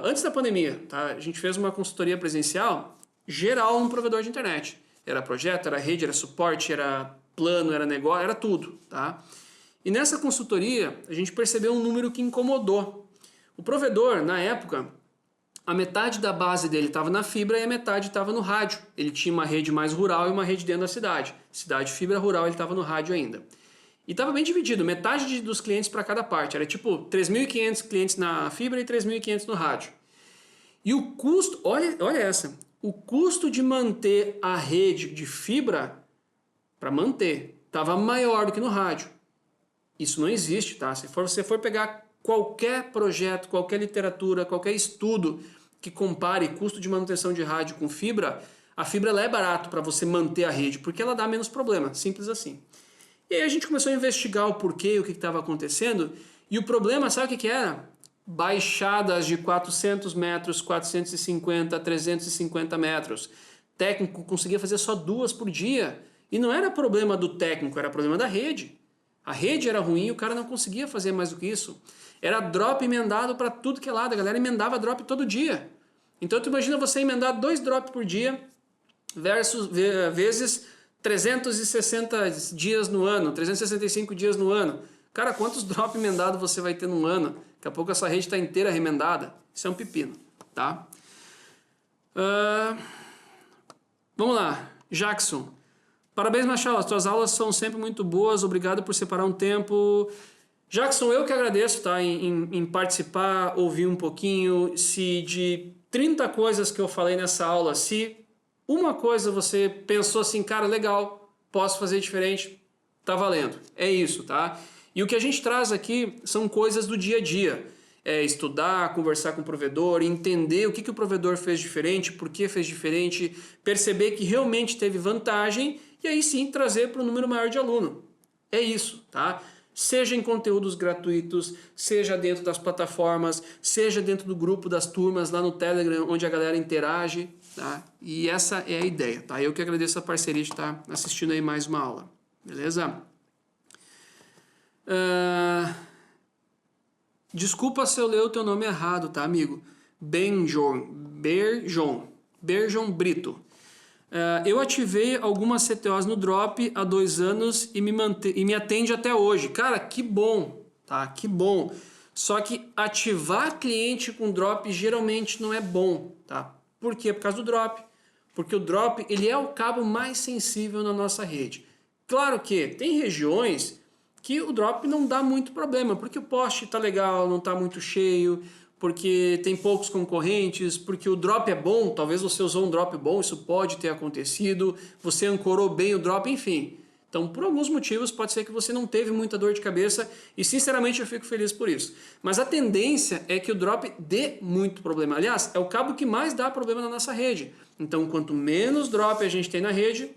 Antes da pandemia, tá? A gente fez uma consultoria presencial geral no provedor de internet. Era projeto, era rede, era suporte, era plano, era negócio, era tudo, tá? E nessa consultoria, a gente percebeu um número que incomodou. O provedor, na época, a metade da base dele estava na fibra e a metade estava no rádio. Ele tinha uma rede mais rural e uma rede dentro da cidade. Cidade fibra, rural, ele estava no rádio ainda. E estava bem dividido, metade dos clientes para cada parte. Era tipo 3.500 clientes na fibra e 3.500 no rádio. E o custo, olha essa, o custo de manter a rede de fibra, para manter, estava maior do que no rádio. Isso não existe, tá? Se você for pegar qualquer projeto, qualquer literatura, qualquer estudo que compare custo de manutenção de rádio com fibra, a fibra ela é barato para você manter a rede, porque ela dá menos problema, simples assim. E aí a gente começou a investigar o porquê, o que estava acontecendo, e o problema, sabe o que era? Baixadas de 400 metros, 450, 350 metros. Técnico conseguia fazer só 2 por dia, e não era problema do técnico, era problema da rede. A rede era ruim e o cara não conseguia fazer mais do que isso. Era drop emendado para tudo que é lado, a galera emendava drop todo dia. Então tu imagina você emendar 2 drops por dia vezes 360 dias no ano, 365 dias no ano. Cara, quantos drops emendados você vai ter num ano? Daqui a pouco essa rede está inteira remendada. Isso é um pepino, tá? Vamos lá, Jackson. Parabéns, Machado, as tuas aulas são sempre muito boas, obrigado por separar um tempo. Jackson, eu que agradeço, tá, em participar, ouvir um pouquinho. Se de 30 coisas que eu falei nessa aula, se uma coisa você pensou assim, cara, legal, posso fazer diferente, tá valendo. É isso, tá? E o que a gente traz aqui são coisas do dia a dia. É estudar, conversar com o provedor, entender o que o provedor fez diferente, por que fez diferente, perceber que realmente teve vantagem e aí sim trazer para um número maior de aluno. É isso, tá? Seja em conteúdos gratuitos, seja dentro das plataformas, seja dentro do grupo das turmas lá no Telegram, onde a galera interage, tá? E essa é a ideia, tá? Eu que agradeço a parceria de estar assistindo aí mais uma aula, beleza? Desculpa se eu ler o teu nome errado, tá, amigo? Berjon Brito. Eu ativei algumas CTOs no Drop há 2 anos e me atende até hoje. Cara, que bom, tá? Que bom. Só que ativar cliente com Drop geralmente não é bom, tá? Por quê? Por causa do Drop. Porque o Drop, ele é o cabo mais sensível na nossa rede. Claro que tem regiões que o Drop não dá muito problema, porque o poste está legal, não está muito cheio, porque tem poucos concorrentes, porque o drop é bom, talvez você usou um drop bom, isso pode ter acontecido, você ancorou bem o drop, enfim. Então, por alguns motivos, pode ser que você não teve muita dor de cabeça e, sinceramente, eu fico feliz por isso. Mas a tendência é que o drop dê muito problema. Aliás, é o cabo que mais dá problema na nossa rede. Então, quanto menos drop a gente tem na rede,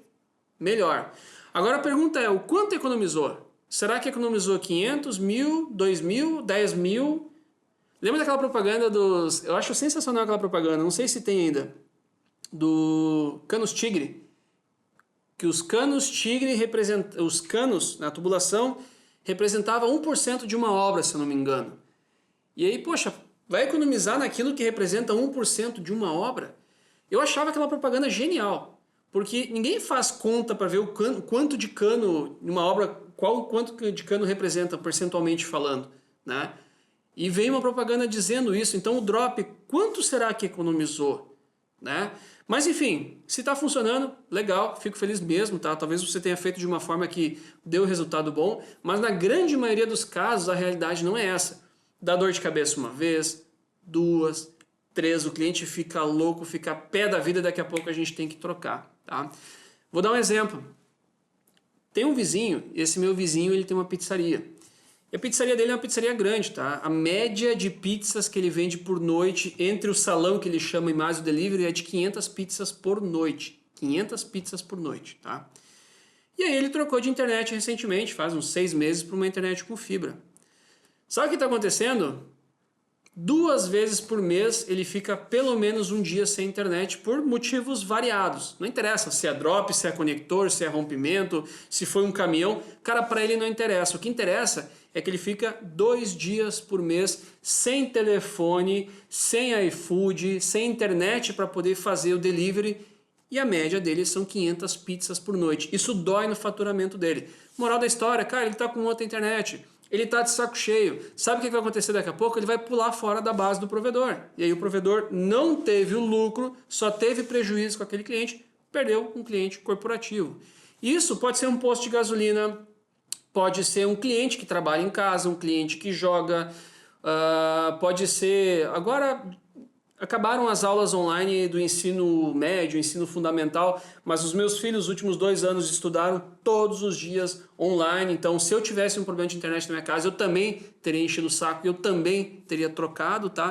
melhor. Agora a pergunta é, o quanto economizou? Será que economizou 500, 1.000, 2.000, 10.000? Lembra daquela propaganda dos... Eu acho sensacional aquela propaganda, não sei se tem ainda. Do Canos Tigre. Que os canos Tigre representam... Os canos, na tubulação, representavam 1% de uma obra, se eu não me engano. E aí, poxa, vai economizar naquilo que representa 1% de uma obra? Eu achava aquela propaganda genial. Porque ninguém faz conta para ver o quanto de cano, numa obra, quanto de cano representa percentualmente falando, né? E veio uma propaganda dizendo isso, então o drop, quanto será que economizou, né? Mas enfim, se está funcionando, legal, fico feliz mesmo, tá? Talvez você tenha feito de uma forma que deu resultado bom, mas na grande maioria dos casos a realidade não é essa. Dá dor de cabeça uma vez, 2, 3, o cliente fica louco, fica pé da vida, daqui a pouco a gente tem que trocar, tá? Vou dar um exemplo. Tem um vizinho, esse meu vizinho ele tem uma pizzaria. E a pizzaria dele é uma pizzaria grande, tá? A média de pizzas que ele vende por noite, entre o salão que ele chama e mais o delivery, é de 500 pizzas por noite. 500 pizzas por noite, tá? E aí ele trocou de internet recentemente, faz uns 6 meses, para uma internet com fibra. Sabe o que está acontecendo? 2 vezes por mês ele fica pelo menos um dia sem internet por motivos variados. Não interessa se é drop, se é conector, se é rompimento, se foi um caminhão. Cara, para ele não interessa. O que interessa é que ele fica 2 dias por mês sem telefone, sem iFood, sem internet para poder fazer o delivery. E a média dele são 500 pizzas por noite. Isso dói no faturamento dele. Moral da história, cara, ele está com outra internet. Ele está de saco cheio. Sabe o que vai acontecer daqui a pouco? Ele vai pular fora da base do provedor. E aí o provedor não teve o lucro, só teve prejuízo com aquele cliente, perdeu um cliente corporativo. Isso pode ser um posto de gasolina, pode ser um cliente que trabalha em casa, um cliente que joga, pode ser... Agora... Acabaram as aulas online do ensino médio, ensino fundamental, mas os meus filhos, os últimos 2 anos, estudaram todos os dias online. Então, se eu tivesse um problema de internet na minha casa, eu também teria enchido o saco, eu também teria trocado, tá?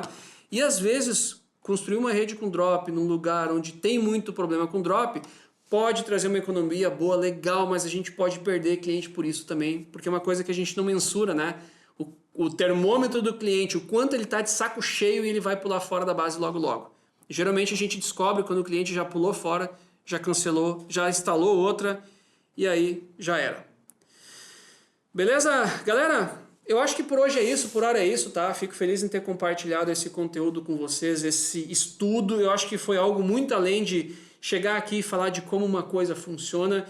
E às vezes, construir uma rede com drop num lugar onde tem muito problema com drop, pode trazer uma economia boa, legal, mas a gente pode perder cliente por isso também, porque é uma coisa que a gente não mensura, né? O termômetro do cliente, o quanto ele está de saco cheio e ele vai pular fora da base logo logo. E, geralmente a gente descobre quando o cliente já pulou fora, já cancelou, já instalou outra e aí já era. Beleza, galera? Eu acho que por hoje é isso, por hora é isso, tá? Fico feliz em ter compartilhado esse conteúdo com vocês, esse estudo. Eu acho que foi algo muito além de chegar aqui e falar de como uma coisa funciona.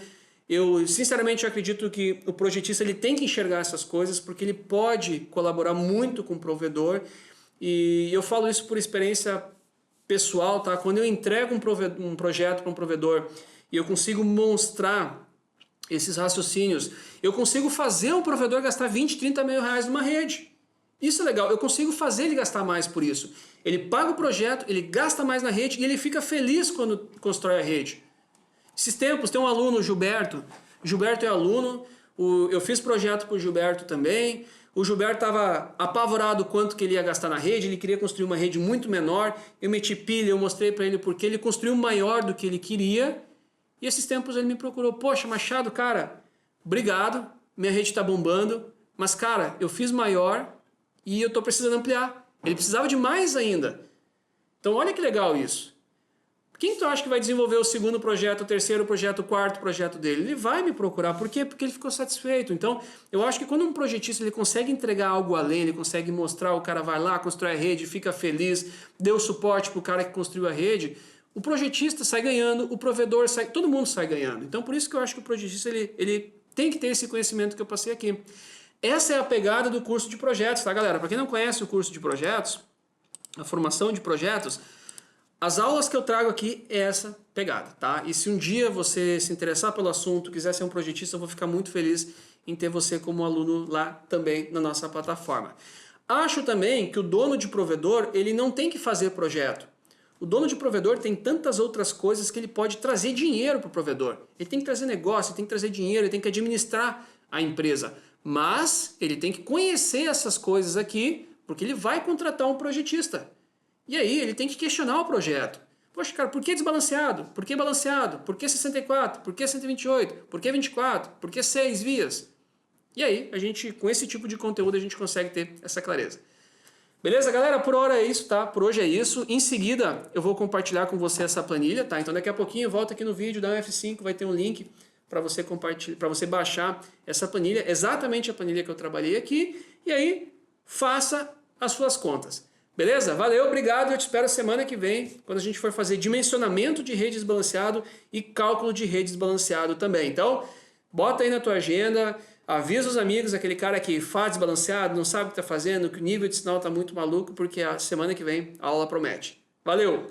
Eu sinceramente acredito que o projetista ele tem que enxergar essas coisas porque ele pode colaborar muito com o provedor e eu falo isso por experiência pessoal, tá? Quando eu entrego um projeto para um provedor e eu consigo mostrar esses raciocínios, eu consigo fazer um provedor gastar 20, 30 mil reais numa rede. Isso é legal, eu consigo fazer ele gastar mais por isso. Ele paga o projeto, ele gasta mais na rede e ele fica feliz quando constrói a rede. Esses tempos tem um aluno, Gilberto. Gilberto é aluno, eu fiz projeto para o Gilberto também. O Gilberto estava apavorado quanto que ele ia gastar na rede, ele queria construir uma rede muito menor. Eu meti pilha, eu mostrei para ele porque ele construiu maior do que ele queria. E esses tempos ele me procurou, poxa Machado, cara, obrigado, minha rede está bombando, mas cara, eu fiz maior e eu estou precisando ampliar. Ele precisava de mais ainda. Então olha que legal isso. Quem tu acha que vai desenvolver o segundo projeto, o terceiro projeto, o quarto projeto dele? Ele vai me procurar. Por quê? Porque ele ficou satisfeito. Então, eu acho que quando um projetista ele consegue entregar algo além, ele consegue mostrar, o cara vai lá, constrói a rede, fica feliz, deu suporte para o cara que construiu a rede, o projetista sai ganhando, o provedor sai, todo mundo sai ganhando. Então, por isso que eu acho que o projetista ele tem que ter esse conhecimento que eu passei aqui. Essa é a pegada do curso de projetos, tá, galera? Para quem não conhece o curso de projetos, a formação de projetos, as aulas que eu trago aqui é essa pegada, tá? E se um dia você se interessar pelo assunto, quiser ser um projetista, eu vou ficar muito feliz em ter você como aluno lá também na nossa plataforma. Acho também que o dono de provedor, ele não tem que fazer projeto. O dono de provedor tem tantas outras coisas que ele pode trazer dinheiro para o provedor. Ele tem que trazer negócio, ele tem que trazer dinheiro, ele tem que administrar a empresa. Mas ele tem que conhecer essas coisas aqui, porque ele vai contratar um projetista. E aí ele tem que questionar o projeto. Poxa, cara, por que desbalanceado? Por que balanceado? Por que 64? Por que 128? Por que 24? Por que 6 vias? E aí, com esse tipo de conteúdo, a gente consegue ter essa clareza. Beleza, galera? Por hora é isso, tá? Por hoje é isso. Em seguida, eu vou compartilhar com você essa planilha, tá? Então daqui a pouquinho, volta aqui no vídeo, dá um F5, vai ter um link para você compartilhar, para você baixar essa planilha, exatamente a planilha que eu trabalhei aqui, e aí faça as suas contas. Beleza? Valeu, obrigado. Eu te espero semana que vem, quando a gente for fazer dimensionamento de rede desbalanceado e cálculo de rede desbalanceado também. Então, bota aí na tua agenda, avisa os amigos, aquele cara que faz desbalanceado, não sabe o que está fazendo, que o nível de sinal está muito maluco, porque a semana que vem a aula promete. Valeu!